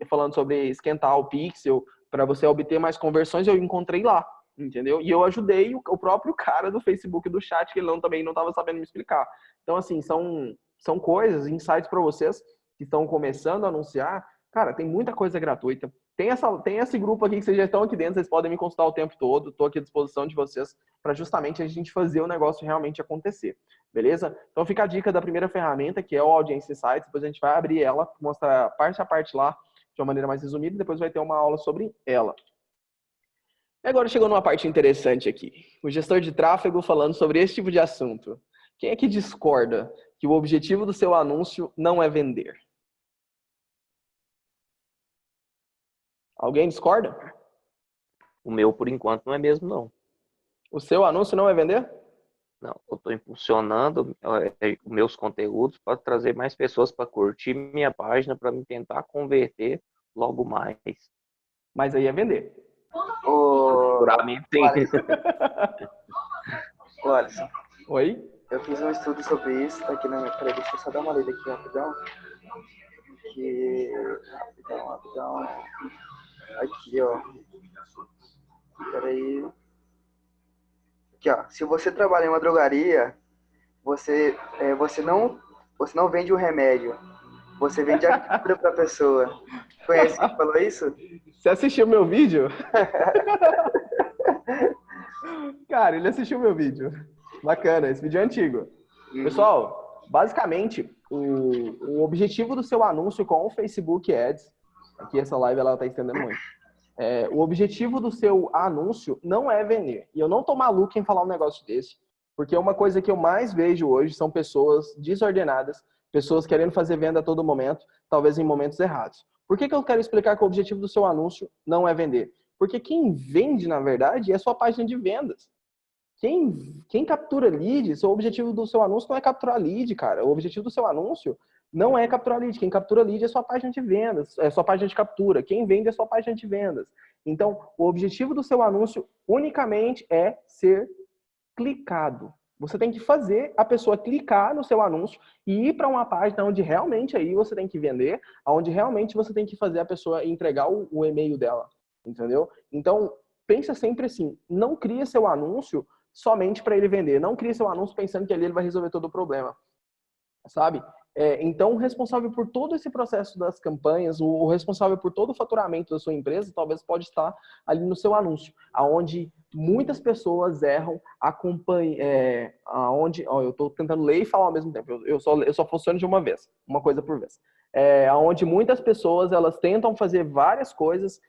falando sobre esquentar o pixel, para você obter mais conversões, eu encontrei lá, entendeu? E eu ajudei o próprio cara do Facebook, do chat, que ele também não estava sabendo me explicar. Então, assim, são coisas, insights para vocês que estão começando a anunciar. Cara, tem muita coisa gratuita. Tem esse grupo aqui que vocês já estão aqui dentro, vocês podem me consultar o tempo todo. Estou aqui à disposição de vocês para justamente a gente fazer o negócio realmente acontecer. Beleza? Então fica a dica da primeira ferramenta, que é o Audience Insights. Depois a gente vai abrir ela, mostrar parte a parte lá, de uma maneira mais resumida, e depois vai ter uma aula sobre ela. E agora chegou numa parte interessante aqui. O gestor de tráfego falando sobre esse tipo de assunto. Quem é que discorda que o objetivo do seu anúncio não é vender? Alguém discorda? O meu, por enquanto, não é mesmo, não. O seu anúncio não é vender? Não, eu estou impulsionando os meus conteúdos para trazer mais pessoas para curtir minha página, para me tentar converter logo mais. Mas aí é vender. Futuramente, sim. Ô, Alisson, Oi? eu fiz um estudo sobre isso, tá aqui na minha... Peraí, deixa eu só dar uma lida aqui rapidão. Rapidão. Aqui, ó. Peraí. Aqui, ó. Se você trabalha em uma drogaria, você não vende o remédio. Você vende a cura pra pessoa. Conhece quem falou isso? Você assistiu meu vídeo? Cara, ele assistiu meu vídeo. Bacana, esse vídeo é antigo. Pessoal, basicamente, o objetivo do seu anúncio com o Facebook Ads, aqui essa live ela tá estendendo muito. O objetivo do seu anúncio não é vender. E eu não tô maluco em falar um negócio desse, porque uma coisa que eu mais vejo hoje são pessoas desordenadas, pessoas querendo fazer venda a todo momento, talvez em momentos errados. Por que eu quero explicar que o objetivo do seu anúncio não é vender? Porque quem vende, na verdade, é a sua página de vendas. Quem captura leads, o objetivo do seu anúncio não é capturar lead, cara. O objetivo do seu anúncio não é capturar lead. Quem captura lead é a sua página de vendas, é a sua página de captura. Quem vende é a sua página de vendas. Então, o objetivo do seu anúncio unicamente é ser clicado. Você tem que fazer a pessoa clicar no seu anúncio e ir para uma página onde realmente aí você tem que vender, onde realmente você tem que fazer a pessoa entregar o e-mail dela, entendeu? Então, pensa sempre assim, não cria seu anúncio somente para ele vender, não cria seu anúncio pensando que ali ele vai resolver todo o problema, sabe? Então, o responsável por todo esse processo das campanhas, o responsável por todo o faturamento da sua empresa, talvez pode estar ali no seu anúncio, aonde muitas pessoas erram, eu estou tentando ler e falar ao mesmo tempo, eu só funciono de uma vez, uma coisa por vez. Aonde muitas pessoas, elas tentam fazer várias coisas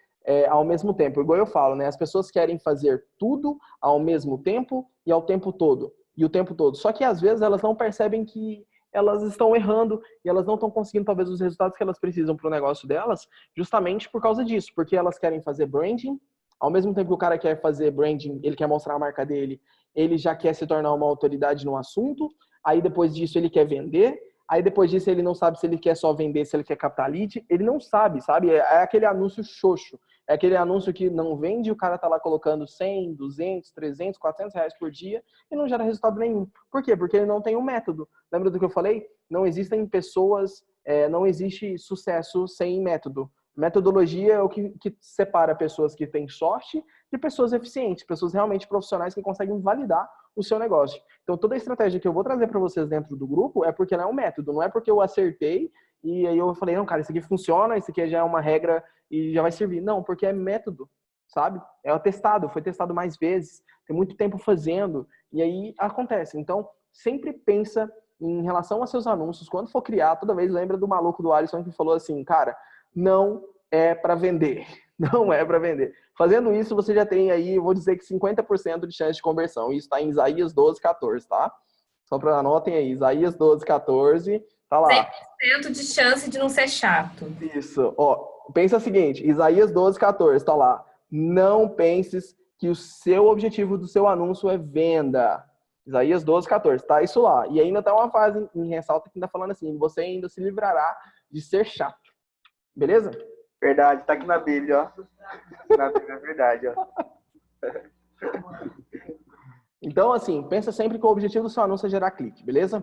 ao mesmo tempo, igual eu falo, né? As pessoas querem fazer tudo ao mesmo tempo e ao tempo todo, e o tempo todo. Só que às vezes elas não percebem que elas estão errando e elas não estão conseguindo talvez os resultados que elas precisam para o negócio delas, justamente por causa disso, porque elas querem fazer branding, ao mesmo tempo que o cara quer fazer branding, ele quer mostrar a marca dele, ele já quer se tornar uma autoridade no assunto, aí depois disso ele quer vender, aí depois disso ele não sabe se ele quer só vender, se ele quer captar lead, ele não sabe? É aquele anúncio xoxo, é aquele anúncio que não vende, o cara tá lá colocando 100, 200, 300, 400 reais por dia e não gera resultado nenhum. Por quê? Porque ele não tem um método. Lembra do que eu falei? Não existem pessoas, não existe sucesso sem método. Metodologia é o que separa pessoas que têm sorte de pessoas eficientes, pessoas realmente profissionais que conseguem validar o seu negócio. Então, toda a estratégia que eu vou trazer para vocês dentro do grupo é porque ela é um método, não é porque eu acertei e aí eu falei, não, cara, isso aqui funciona, isso aqui já é uma regra e já vai servir. Não, porque é método, sabe? Foi testado mais vezes, tem muito tempo fazendo e aí acontece. Então, sempre pensa em relação a seus anúncios, quando for criar, toda vez lembra do maluco do Alisson que falou assim, cara, não é para vender. Não é para vender. Fazendo isso, você já tem aí, eu vou dizer que 50% de chance de conversão. Isso está em Isaías 12:14, tá? Só para anotem aí, Isaías 12:14, tá lá. 100% de chance de não ser chato. Isso. Ó, pensa o seguinte, Isaías 12:14, tá lá. Não penses que o seu objetivo do seu anúncio é venda. Isaías 12:14, tá isso lá. E ainda tá uma frase em ressalta que ainda falando assim, você ainda se livrará de ser chato. Beleza? Verdade, tá aqui na Bíblia, ó. Na Bíblia é verdade, ó. Então, assim, pensa sempre que o objetivo do seu anúncio é gerar clique, beleza?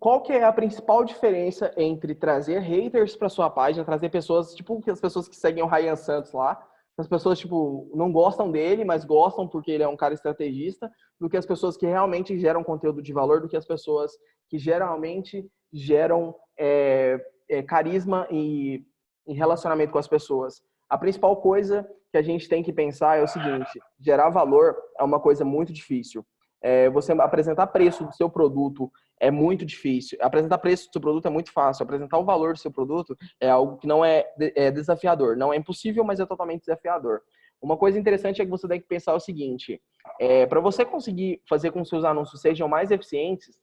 Qual que é a principal diferença entre trazer haters para sua página, trazer pessoas, tipo as pessoas que seguem o Ryan Santos lá, as pessoas, tipo, não gostam dele, mas gostam porque ele é um cara estrategista, do que as pessoas que realmente geram conteúdo de valor, do que as pessoas que geralmente geram carisma e relacionamento com as pessoas. A principal coisa que a gente tem que pensar é o seguinte, gerar valor é uma coisa muito difícil. Você apresentar preço do seu produto é muito difícil. Apresentar preço do seu produto é muito fácil. Apresentar o valor do seu produto é algo que não é desafiador. Não é impossível, mas é totalmente desafiador. Uma coisa interessante é que você tem que pensar o seguinte, para você conseguir fazer com que seus anúncios sejam mais eficientes,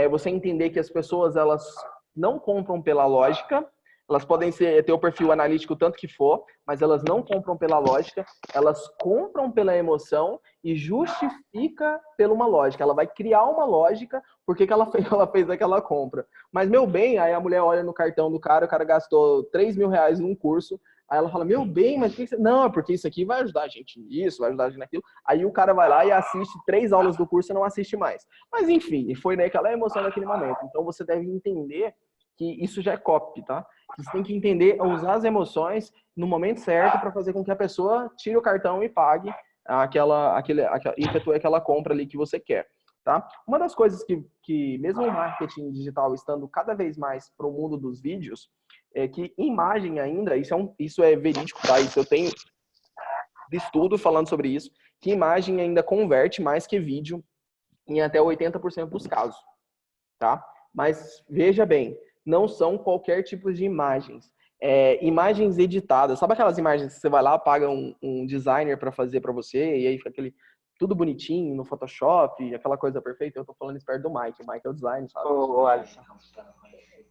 você entender que as pessoas, elas não compram pela lógica, elas podem ter o perfil analítico tanto que for, mas elas não compram pela lógica, elas compram pela emoção e justifica pela uma lógica. Ela vai criar uma lógica porque que ela fez aquela compra. Mas, meu bem, aí a mulher olha no cartão do cara, o cara gastou 3 mil reais num curso, aí ela fala, meu bem, mas que não, é porque isso aqui vai ajudar a gente nisso, vai ajudar a gente naquilo. Aí o cara vai lá e assiste 3 aulas do curso e não assiste mais. Mas, enfim, foi naquela emoção naquele momento. Então, você deve entender que isso já é copy, tá? Você tem que entender, usar as emoções no momento certo para fazer com que a pessoa tire o cartão e pague efetue aquela compra ali que você quer, tá? Uma das coisas que mesmo o marketing digital estando cada vez mais para o mundo dos vídeos, é que imagem ainda, isso é verídico, tá? Isso eu tenho de estudo falando sobre isso, que imagem ainda converte mais que vídeo em até 80% dos casos, tá? Mas veja bem, não são qualquer tipo de imagens. Imagens editadas. Sabe aquelas imagens que você vai lá, paga um designer para fazer para você, e aí fica aquele tudo bonitinho no Photoshop, aquela coisa perfeita? Eu tô falando isso perto do Mike. O Mike é o design, sabe? Ô, Alisson.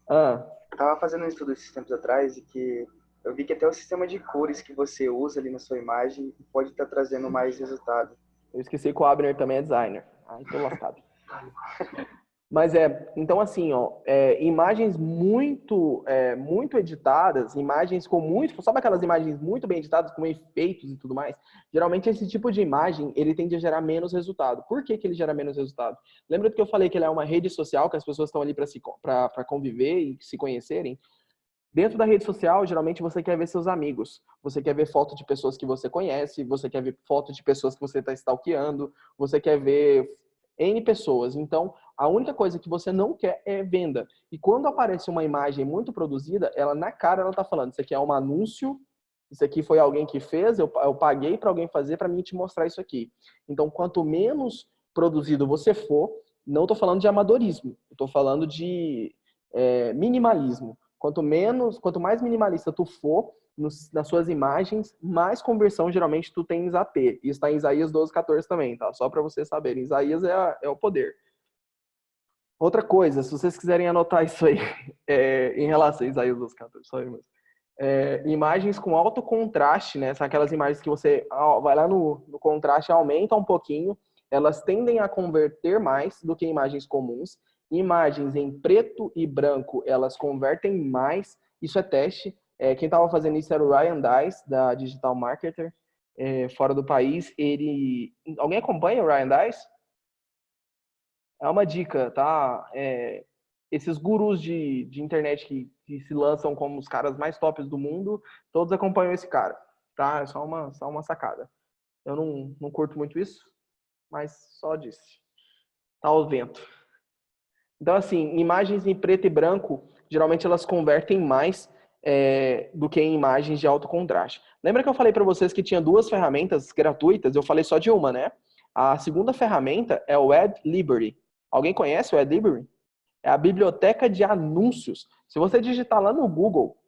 Ah, Eu tava fazendo um estudo esses tempos atrás e que eu vi que até o sistema de cores que você usa ali na sua imagem pode estar trazendo mais resultado. eu esqueci que o Abner também é designer. Ai, tô lascado. Mas então assim, ó, imagens muito editadas, imagens com muito, sabe aquelas imagens muito bem editadas, com efeitos e tudo mais? Geralmente esse tipo de imagem, ele tende a gerar menos resultado. Por que que ele gera menos resultado? Lembra que eu falei que ele é uma rede social, que as pessoas estão ali para conviver e se conhecerem? Dentro da rede social, geralmente você quer ver seus amigos, você quer ver foto de pessoas que você conhece, você quer ver foto de pessoas que você está stalkeando, você quer ver N pessoas. Então, a única coisa que você não quer é venda. E quando aparece uma imagem muito produzida, ela na cara ela está falando, isso aqui é um anúncio, isso aqui foi alguém que fez, eu paguei para alguém fazer para mim te mostrar isso aqui. Então, quanto menos produzido você for, não estou falando de amadorismo, estou falando de minimalismo. Quanto mais minimalista tu for nas suas imagens, mais conversão geralmente tu tem em AP. Isso está em Isaías 12:14 também, tá? Só para vocês saberem. Isaías é o poder. Outra coisa, se vocês quiserem anotar isso aí, em relação a Isaías 12:14, só mesmo. Imagens com alto contraste, né? São aquelas imagens que você vai lá no contraste, aumenta um pouquinho, elas tendem a converter mais do que imagens comuns. Imagens em preto e branco, elas convertem mais. Isso é teste. Quem estava fazendo isso era o Ryan Dice, da Digital Marketer, fora do país. Alguém acompanha o Ryan Dice? É uma dica, tá? Esses gurus de internet que se lançam como os caras mais tops do mundo, todos acompanham esse cara, tá? É só uma sacada. Eu não curto muito isso, mas só disse. Tá ao vento. Então, assim, imagens em preto e branco, geralmente elas convertem mais do que em imagens de alto contraste. Lembra que eu falei para vocês que tinha duas ferramentas gratuitas? Eu falei só de uma, né? A segunda ferramenta é o Ad Library. Alguém conhece o Ad Library? É a biblioteca de anúncios. Se você digitar lá no Google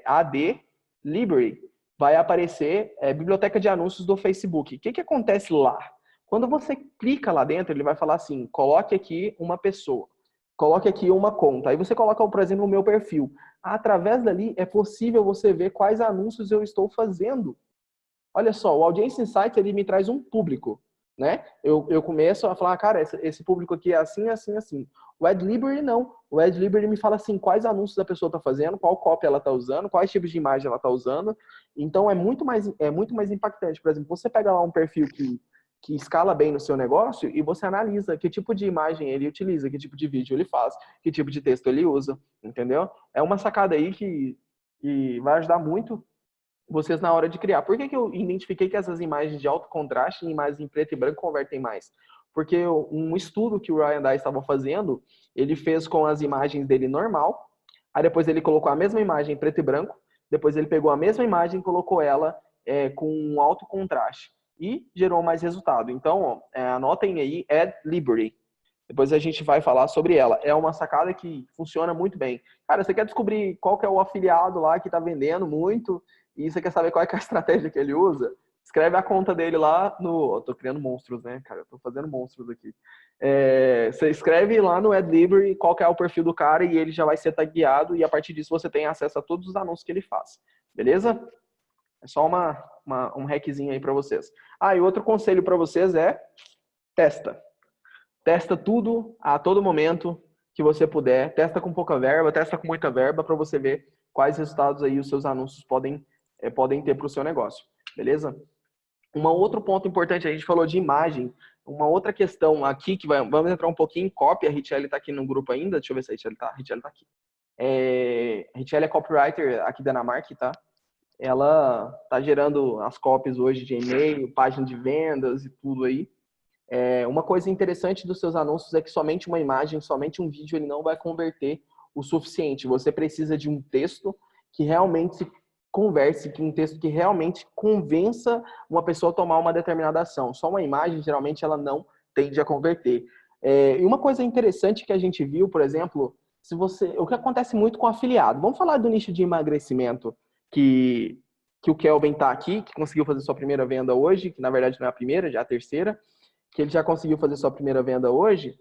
AD Library, vai aparecer biblioteca de anúncios do Facebook. O que acontece lá? Quando você clica lá dentro, ele vai falar assim, coloque aqui uma pessoa, coloque aqui uma conta. Aí você coloca, por exemplo, o meu perfil. Através dali é possível você ver quais anúncios eu estou fazendo. Olha só, o Audience Insights, ele me traz um público, né? Eu começo a falar, cara, esse público aqui é assim, assim, assim. O Ad Library não. O Ad Library me fala assim, quais anúncios a pessoa está fazendo, qual copy ela está usando, quais tipos de imagem ela está usando. Então, é muito mais impactante. Por exemplo, você pega lá um perfil que escala bem no seu negócio e você analisa que tipo de imagem ele utiliza, que tipo de vídeo ele faz, que tipo de texto ele usa, entendeu? É uma sacada aí que vai ajudar muito vocês na hora de criar. Por que eu identifiquei que essas imagens de alto contraste e imagens em preto e branco convertem mais? Porque um estudo que o Ryan Dice estava fazendo, ele fez com as imagens dele normal, aí depois ele colocou a mesma imagem em preto e branco, depois ele pegou a mesma imagem e colocou ela com um alto contraste e gerou mais resultado. Então, anotem aí Ad Library. Depois a gente vai falar sobre ela. É uma sacada que funciona muito bem. Cara, você quer descobrir qual que é o afiliado lá que está vendendo muito e você quer saber qual é, que é a estratégia que ele usa? Escreve a conta dele lá no... Eu tô criando monstros, né, cara? Eu tô fazendo monstros aqui. Você escreve lá no AdLibrary qual que é o perfil do cara e ele já vai ser tagueado e a partir disso você tem acesso a todos os anúncios que ele faz. Beleza? É só um hackzinho aí para vocês. E outro conselho para vocês é testa. Testa tudo a todo momento que você puder. Testa com pouca verba, testa com muita verba para você ver quais resultados aí os seus anúncios podem ter para o seu negócio. Beleza? Um outro ponto importante, a gente falou de imagem. Uma outra questão aqui, vamos entrar um pouquinho em copy. A Richelle está aqui no grupo ainda. Deixa eu ver se a Richelle está. A Richelle está aqui. A Richelle é copywriter aqui da Dinamarca, tá? Ela está gerando as copies hoje de e-mail, página de vendas e tudo aí. Uma coisa interessante dos seus anúncios é que somente uma imagem, somente um vídeo, ele não vai converter o suficiente. Você precisa de um texto que realmente se converse, um texto que realmente convença uma pessoa a tomar uma determinada ação. Só uma imagem, geralmente, ela não tende a converter. E uma coisa interessante que a gente viu, por exemplo, o que acontece muito com afiliado. Vamos falar do nicho de emagrecimento que o Kelvin está aqui, que conseguiu fazer sua primeira venda hoje, que na verdade não é a primeira, já é a terceira, que ele já conseguiu fazer sua primeira venda hoje.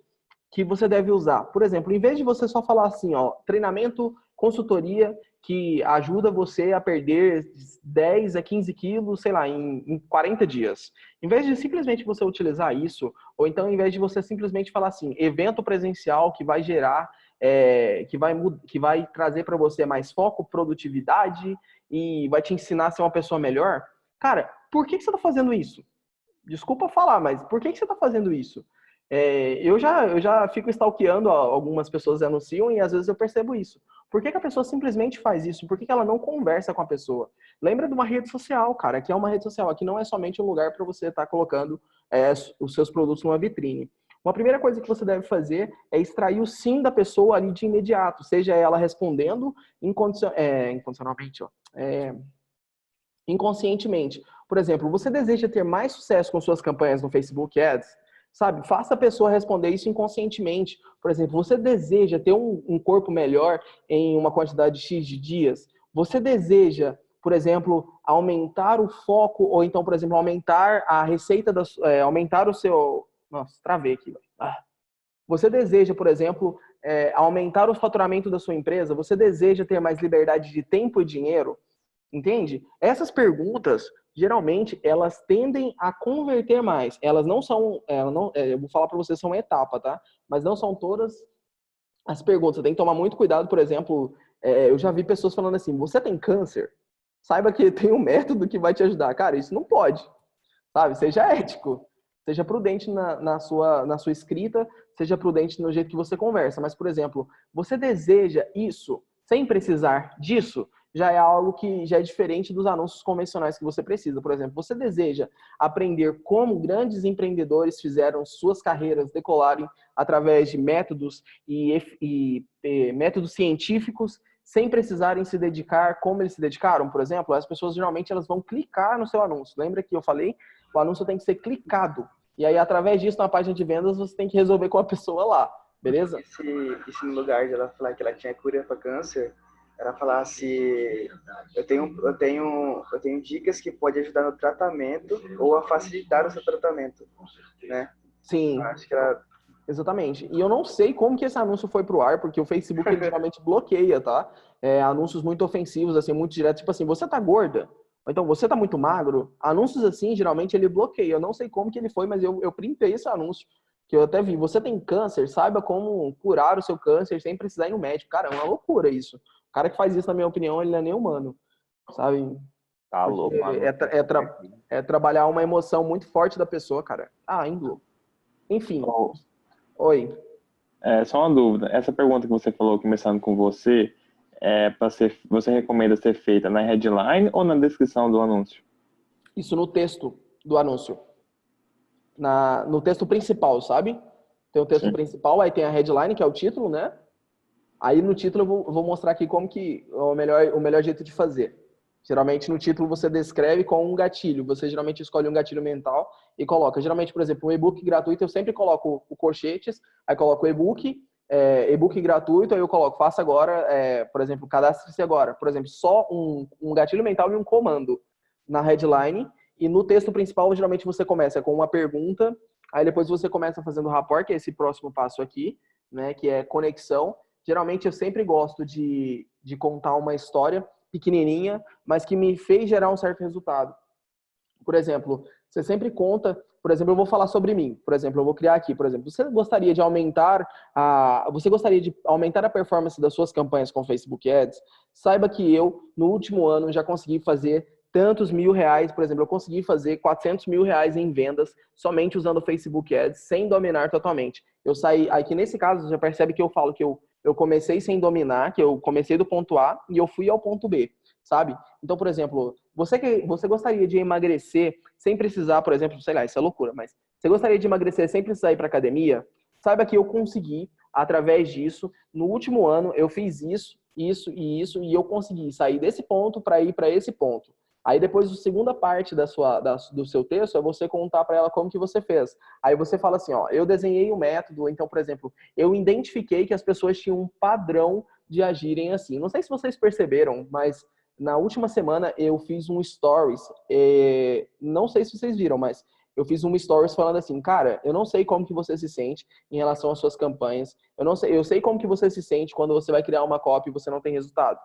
que você deve usar. Por exemplo, em vez de você só falar assim, ó, treinamento, consultoria que ajuda você a perder 10 a 15 quilos, sei lá, em 40 dias. Em vez de simplesmente você utilizar isso, ou então em vez de você simplesmente falar assim, evento presencial que vai gerar, que vai trazer para você mais foco, produtividade e vai te ensinar a ser uma pessoa melhor, cara, por que você está fazendo isso? Desculpa falar, mas por que você está fazendo isso? Eu já fico stalkeando algumas pessoas que anunciam e às vezes eu percebo isso. Por que a pessoa simplesmente faz isso? Por que ela não conversa com a pessoa? Lembra de uma rede social, cara. Aqui é uma rede social. Aqui não é somente um lugar para você estar colocando os seus produtos numa vitrine. Uma primeira coisa que você deve fazer é extrair o sim da pessoa ali de imediato. Seja ela respondendo incondicionalmente, inconscientemente. Por exemplo, você deseja ter mais sucesso com suas campanhas no Facebook Ads? Sabe, faça a pessoa responder isso inconscientemente. Por exemplo, você deseja ter um corpo melhor em uma quantidade X de dias? Você deseja, por exemplo, aumentar o foco, ou então, por exemplo, aumentar a receita, aumentar o seu... Nossa, travei aqui. Você deseja, por exemplo, aumentar o faturamento da sua empresa? Você deseja ter mais liberdade de tempo e dinheiro? Entende? Essas perguntas, geralmente, elas tendem a converter mais. Elas não são, eu vou falar para vocês, são uma etapa, tá? Mas não são todas as perguntas. Você tem que tomar muito cuidado, por exemplo, eu já vi pessoas falando assim, você tem câncer? Saiba que tem um método que vai te ajudar. Cara, isso não pode, sabe? Seja ético. Seja prudente na sua escrita, seja prudente no jeito que você conversa. Mas, por exemplo, você deseja isso sem precisar disso? Já é algo que já é diferente dos anúncios convencionais que você precisa. Por exemplo, você deseja aprender como grandes empreendedores fizeram suas carreiras decolarem através de métodos e métodos científicos sem precisarem se dedicar como eles se dedicaram? Por exemplo, as pessoas geralmente elas vão clicar no seu anúncio. Lembra que eu falei? O anúncio tem que ser clicado. E aí, através disso, na página de vendas, você tem que resolver com a pessoa lá. Beleza? E se no lugar de ela falar que ela tinha cura para câncer, ela falasse, eu tenho dicas que podem ajudar no tratamento ou a facilitar o seu tratamento, né? Sim. Acho que ela... Exatamente. E eu não sei como que esse anúncio foi pro ar, porque o Facebook ele geralmente bloqueia, tá? Anúncios muito ofensivos, assim, muito diretos, tipo assim, você tá gorda? Ou então, você tá muito magro? Anúncios assim, geralmente ele bloqueia. Eu não sei como que ele foi, mas eu printei esse anúncio, que eu até vi. Você tem câncer? Saiba como curar o seu câncer sem precisar ir no médico. Cara, é uma loucura isso. O cara que faz isso, na minha opinião, ele não é nem humano, sabe? Tá louco, mano. É trabalhar uma emoção muito forte da pessoa, cara. Índolo. Enfim. Oh, Oi. só uma dúvida. Essa pergunta que você falou, começando com você, você recomenda ser feita na headline ou na descrição do anúncio? Isso no texto do anúncio. No texto principal, sabe? Tem o texto Sim. principal, aí tem a headline, que é o título, né? Aí no título eu vou mostrar aqui como que é o melhor jeito de fazer. Geralmente no título você descreve com um gatilho. Você geralmente escolhe um gatilho mental e coloca. Geralmente, por exemplo, um e-book gratuito, eu sempre coloco o colchetes, aí coloco o e-book gratuito, aí eu coloco, faça agora, por exemplo, cadastre-se agora. Por exemplo, só um gatilho mental e um comando na headline. E no texto principal, geralmente você começa com uma pergunta, aí depois você começa fazendo rapport, que é esse próximo passo aqui, né, que é conexão. Geralmente eu sempre gosto de contar uma história pequenininha, mas que me fez gerar um certo resultado. Por exemplo, você sempre conta, por exemplo, eu vou falar sobre mim. Por exemplo, eu vou criar aqui, por exemplo, você gostaria de aumentar a performance das suas campanhas com Facebook Ads? Saiba que eu, no último ano, já consegui fazer tantos R$1.000, por exemplo, eu consegui fazer R$400.000 em vendas somente usando o Facebook Ads, sem dominar totalmente. Eu saí, aqui nesse caso, você já percebe que eu falo que eu comecei sem dominar, que eu comecei do ponto A e eu fui ao ponto B, sabe? Então, por exemplo, você gostaria de emagrecer sem precisar, por exemplo, sei lá, isso é loucura, mas você gostaria de emagrecer sem precisar ir para academia? Saiba que eu consegui, através disso, no último ano, eu fiz isso, e eu consegui sair desse ponto para ir para esse ponto. Aí depois, a segunda parte do seu texto é você contar para ela como que você fez. Aí você fala assim, ó, eu desenhei um método, então, por exemplo, eu identifiquei que as pessoas tinham um padrão de agirem assim. Não sei se vocês perceberam, mas na última semana eu fiz um stories, não sei se vocês viram, mas eu fiz um stories falando assim, cara, eu não sei como que você se sente em relação às suas campanhas. Eu sei como que você se sente quando você vai criar uma copy e você não tem resultado.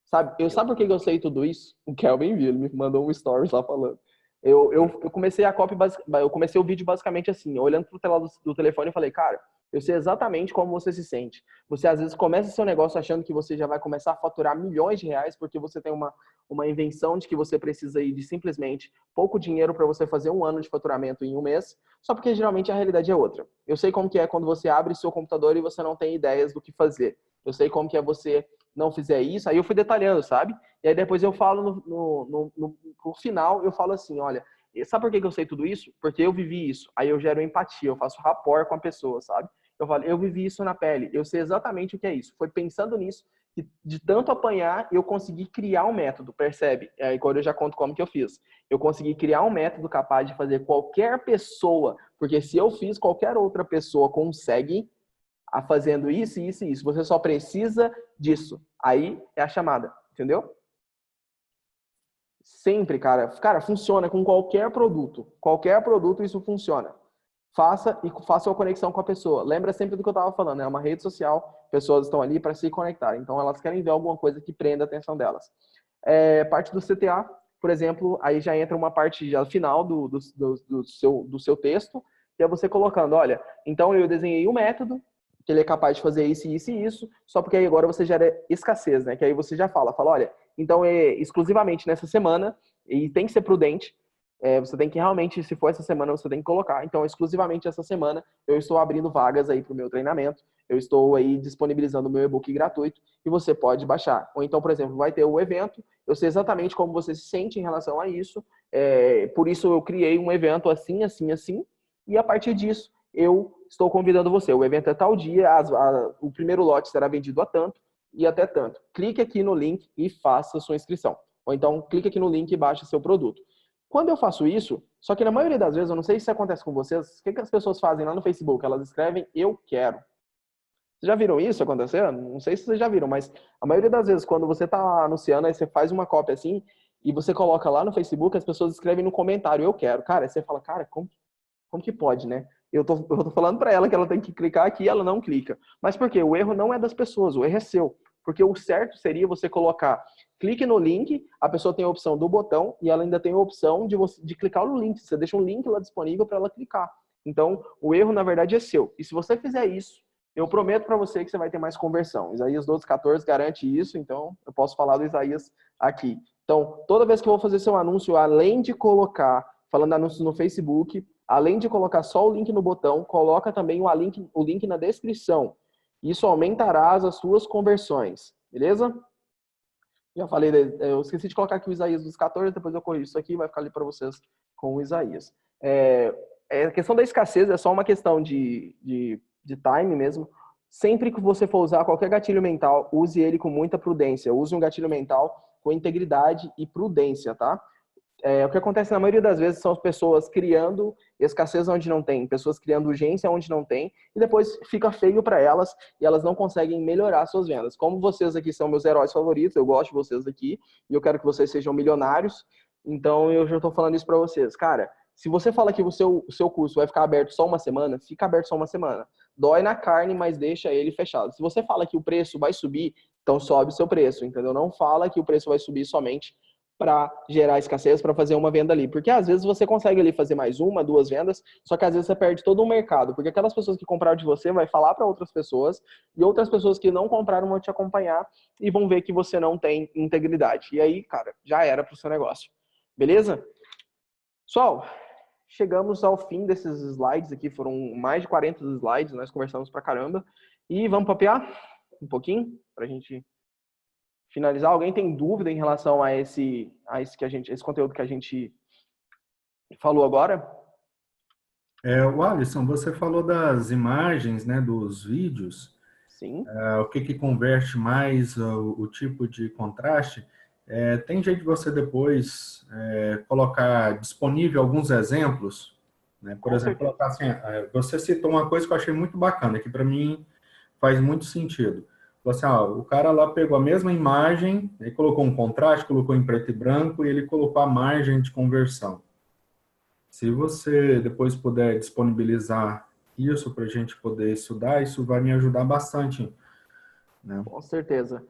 Sabe por que eu sei tudo isso? O Kelvin viu, ele me mandou um stories lá falando. Eu comecei a copy, eu comecei o vídeo basicamente assim, olhando pro tela do telefone e falei, cara, eu sei exatamente como você se sente. Você às vezes começa seu negócio achando que você já vai começar a faturar milhões de reais porque você tem uma invenção de que você precisa aí de simplesmente pouco dinheiro para você fazer um ano de faturamento em um mês, só porque geralmente a realidade é outra. Eu sei como que é quando você abre seu computador e você não tem ideias do que fazer. Eu sei como que é você não fizer isso, aí eu fui detalhando, sabe? E aí depois eu falo no final, eu falo assim, olha, sabe por que eu sei tudo isso? Porque eu vivi isso. Aí eu gero empatia, eu faço rapport com a pessoa, sabe? Eu falo, eu vivi isso na pele, eu sei exatamente o que é isso. Foi pensando nisso que de tanto apanhar, eu consegui criar um método, percebe? Aí agora eu já conto como que eu fiz. Eu consegui criar um método capaz de fazer qualquer pessoa, porque se eu fiz, qualquer outra pessoa consegue fazendo isso, isso e isso. Você só precisa disso. Aí é a chamada, entendeu? Sempre, cara. Cara, funciona com qualquer produto. Qualquer produto isso funciona. Faça a conexão com a pessoa. Lembra sempre do que eu estava falando, é uma rede social, pessoas estão ali para se conectar. Então elas querem ver alguma coisa que prenda a atenção delas. Parte do CTA, por exemplo, aí já entra uma parte já final do seu texto, que é você colocando, olha, então eu desenhei um método, que ele é capaz de fazer isso, isso e isso, só porque aí agora você gera escassez, né? Que aí você já fala, olha, então é exclusivamente nessa semana, e tem que ser prudente, você tem que realmente, se for essa semana, você tem que colocar. Então, exclusivamente essa semana, eu estou abrindo vagas aí para o meu treinamento, eu estou aí disponibilizando o meu e-book gratuito e você pode baixar. Ou então, por exemplo, vai ter o evento, eu sei exatamente como você se sente em relação a isso, por isso eu criei um evento assim, assim, assim, e a partir disso, eu estou convidando você. O evento é tal dia, o primeiro lote será vendido a tanto e até tanto. Clique aqui no link e faça sua inscrição. Ou então, clique aqui no link e baixe seu produto. Quando eu faço isso, só que na maioria das vezes, eu não sei se isso acontece com vocês, o que as pessoas fazem lá no Facebook? Elas escrevem, eu quero. Vocês já viram isso acontecer? Não sei se vocês já viram, mas a maioria das vezes, quando você está anunciando, aí você faz uma cópia assim, e você coloca lá no Facebook, as pessoas escrevem no comentário, eu quero. Cara, aí você fala, cara, como que pode, né? Eu tô falando para ela que ela tem que clicar aqui e ela não clica. Mas por quê? O erro não é das pessoas, o erro é seu. Porque o certo seria você colocar, clique no link, a pessoa tem a opção do botão e ela ainda tem a opção de clicar no link. Você deixa um link lá disponível para ela clicar. Então, o erro, na verdade, é seu. E se você fizer isso, eu prometo para você que você vai ter mais conversão. Isaías 12:14 garante isso, então eu posso falar do Isaías aqui. Então, toda vez que eu vou fazer seu anúncio, além de colocar, falando anúncio no Facebook, além de colocar só o link no botão, coloca também o link na descrição. Isso aumentará as suas conversões, beleza? Já falei, eu esqueci de colocar aqui o Isaías dos 14, depois eu corrijo isso aqui, vai ficar ali para vocês com o Isaías. A questão da escassez é só uma questão de time mesmo. Sempre que você for usar qualquer gatilho mental, use ele com muita prudência. Use um gatilho mental com integridade e prudência, tá? O que acontece na maioria das vezes são as pessoas criando escassez onde não tem, pessoas criando urgência onde não tem, e depois fica feio para elas e elas não conseguem melhorar suas vendas. Como vocês aqui são meus heróis favoritos, eu gosto de vocês aqui, e eu quero que vocês sejam milionários, então eu já estou falando isso para vocês. Cara, se você fala que o seu curso vai ficar aberto só uma semana, fica aberto só uma semana. Dói na carne, mas deixa ele fechado. Se você fala que o preço vai subir, então sobe o seu preço, entendeu? Não fala que o preço vai subir somente para gerar escassez, para fazer uma venda ali. Porque às vezes você consegue ali fazer mais uma, duas vendas, só que às vezes você perde todo um mercado. Porque aquelas pessoas que compraram de você vai falar para outras pessoas, e outras pessoas que não compraram vão te acompanhar e vão ver que você não tem integridade. E aí, cara, já era pro seu negócio. Beleza? Pessoal, chegamos ao fim desses slides aqui. Foram mais de 40 slides, nós conversamos pra caramba. E vamos papear um pouquinho pra gente finalizar. Alguém tem dúvida em relação a esse conteúdo que a gente falou agora? O Alisson, você falou das imagens, né, dos vídeos. Sim. O que converte mais o tipo de contraste? Tem jeito de você depois colocar disponível alguns exemplos, né? Por exemplo, colocar assim, você citou uma coisa que eu achei muito bacana, que para mim faz muito sentido. Assim, o cara lá pegou a mesma imagem, ele colocou um contraste, colocou em preto e branco e ele colocou a margem de conversão. Se você depois puder disponibilizar isso para a gente poder estudar, isso vai me ajudar bastante, né? Com certeza.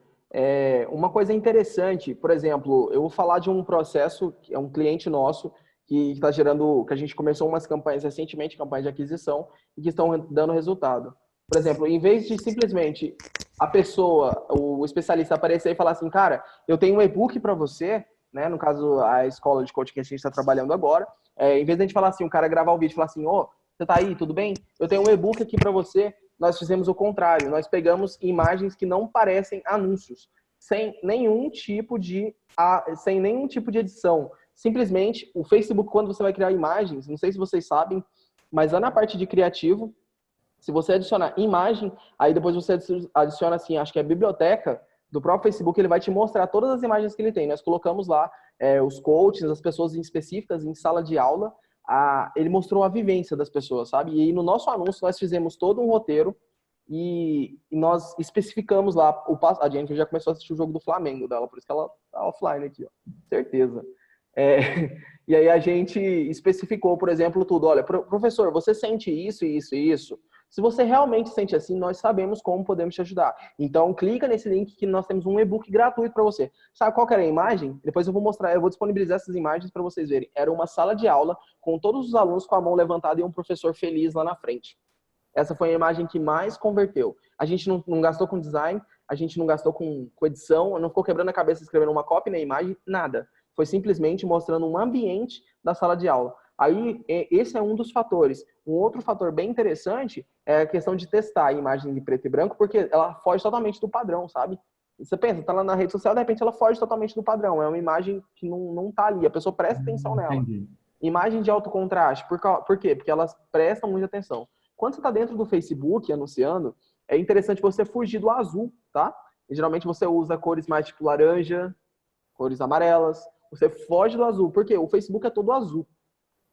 Uma coisa interessante, por exemplo, eu vou falar de um processo, que é um cliente nosso, que está gerando, que a gente começou umas campanhas recentemente, campanhas de aquisição, e que estão dando resultado. Por exemplo, em vez de simplesmente a pessoa, o especialista aparecer e falar assim, cara, eu tenho um e-book para você, né? No caso, a escola de coaching que a gente está trabalhando agora, em vez de a gente falar assim, o cara gravar o vídeo e falar assim, ô, você tá aí, tudo bem? Eu tenho um e-book aqui para você. Nós fizemos o contrário. Nós pegamos imagens que não parecem anúncios, sem nenhum tipo de edição. Simplesmente, o Facebook, quando você vai criar imagens, não sei se vocês sabem, mas lá na parte de criativo, se você adicionar imagem, aí depois você adiciona assim, acho que é a biblioteca do próprio Facebook, ele vai te mostrar todas as imagens que ele tem. Nós colocamos lá os coaches, as pessoas específicas em sala de aula. Ele mostrou a vivência das pessoas, sabe? E aí, no nosso anúncio nós fizemos todo um roteiro e nós especificamos lá o passo. A Jennifer já começou a assistir o jogo do Flamengo dela, por isso que ela tá offline aqui, ó. Certeza. E aí a gente especificou, por exemplo, tudo. Olha, professor, você sente isso, isso e isso? Se você realmente sente assim, nós sabemos como podemos te ajudar. Então, clica nesse link que nós temos um e-book gratuito para você. Sabe qual que era a imagem? Depois eu vou mostrar, eu vou disponibilizar essas imagens para vocês verem. Era uma sala de aula com todos os alunos com a mão levantada e um professor feliz lá na frente. Essa foi a imagem que mais converteu. A gente não gastou com design, a gente não gastou com edição, não ficou quebrando a cabeça escrevendo uma cópia na imagem, nada. Foi simplesmente mostrando um ambiente da sala de aula. Aí, esse é um dos fatores. Um outro fator bem interessante é a questão de testar a imagem de preto e branco, porque ela foge totalmente do padrão, sabe? Você pensa, tá lá na rede social, de repente ela foge totalmente do padrão. É uma imagem que não tá ali, a pessoa presta atenção nela. Entendi. Imagem de alto contraste, por quê? Porque elas prestam muita atenção. Quando você está dentro do Facebook anunciando, é interessante você fugir do azul, tá? E, geralmente você usa cores mais tipo laranja, cores amarelas. Você foge do azul, porque o Facebook é todo azul.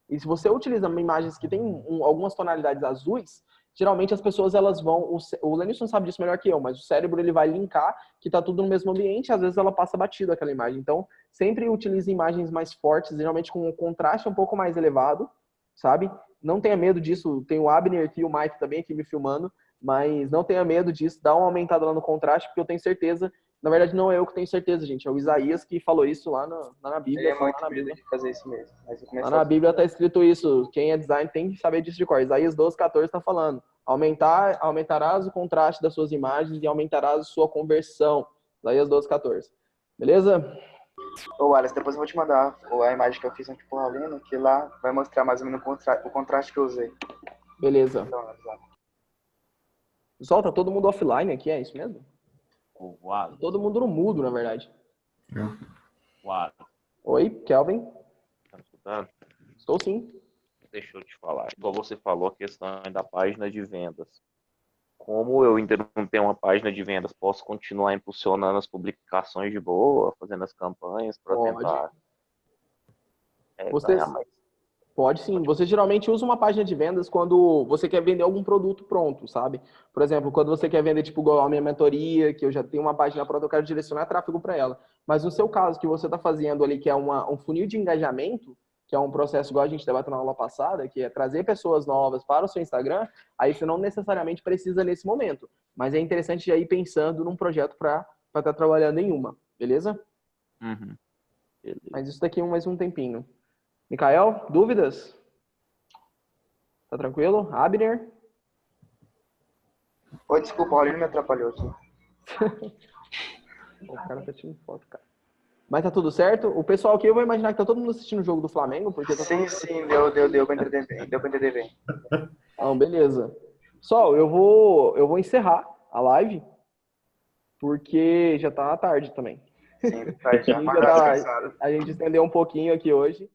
E se você utiliza imagens que tem algumas tonalidades azuis, geralmente as pessoas elas vão... O Lenilson sabe disso melhor que eu, mas o cérebro ele vai linkar que tá tudo no mesmo ambiente e às vezes ela passa batido aquela imagem. Então, sempre utilize imagens mais fortes, geralmente com um contraste um pouco mais elevado, sabe? Não tenha medo disso. Tem o Abner aqui, o Mike também aqui me filmando, mas não tenha medo disso. Dá uma aumentada lá no contraste, porque eu tenho certeza... Na verdade, não é eu que tenho certeza, gente. É o Isaías que falou isso lá na Bíblia. Eu muito medo de fazer isso mesmo. Mas eu Lá na Bíblia está escrito isso. Quem é design tem que saber disso de cor. Isaías 12:14 está falando. Aumentarás o contraste das suas imagens e aumentarás a sua conversão. Isaías 12:14. Beleza? Ô, Wallace, depois eu vou te mandar a imagem que eu fiz aqui por Alino, que lá vai mostrar mais ou menos o contraste que eu usei. Beleza. Então, Pessoal, tá todo mundo offline aqui, é isso mesmo? Uau, Todo mundo no mudo, na verdade. uau. Oi, Kelvin? Tá me escutando? Estou sim. Deixa eu te falar. Igual você falou, a questão da página de vendas. Como eu ainda não tenho uma página de vendas, posso continuar impulsionando as publicações de boa, fazendo as campanhas para Pode. tentar Vocês- ganhar mais. Pode sim. Você geralmente usa uma página de vendas quando você quer vender algum produto pronto, sabe? Por exemplo, quando você quer vender, tipo, igual a minha mentoria, que eu já tenho uma página pronta, eu quero direcionar tráfego para ela. Mas no seu caso, que você está fazendo ali, que é um funil de engajamento, que é um processo igual a gente debateu na aula passada, que é trazer pessoas novas para o seu Instagram, aí você não necessariamente precisa nesse momento. Mas é interessante já ir pensando num projeto para estar trabalhando em uma, beleza? Uhum. Beleza. Mas isso daqui é mais um tempinho. Mikael, dúvidas? Tá tranquilo? Abner? Oi, desculpa, o Alino me atrapalhou aqui. O cara tá tirando foto, cara. Mas tá tudo certo? O pessoal aqui, eu vou imaginar que tá todo mundo assistindo o jogo do Flamengo, porque tá todo Sim, mundo... sim, deu pra entender bem. Deu pra entender bem. Então, beleza. Pessoal, eu vou encerrar a live, porque já tá tarde também. Sim, tá, já. A gente Mas já tá- descansado. A gente estendeu um pouquinho aqui hoje.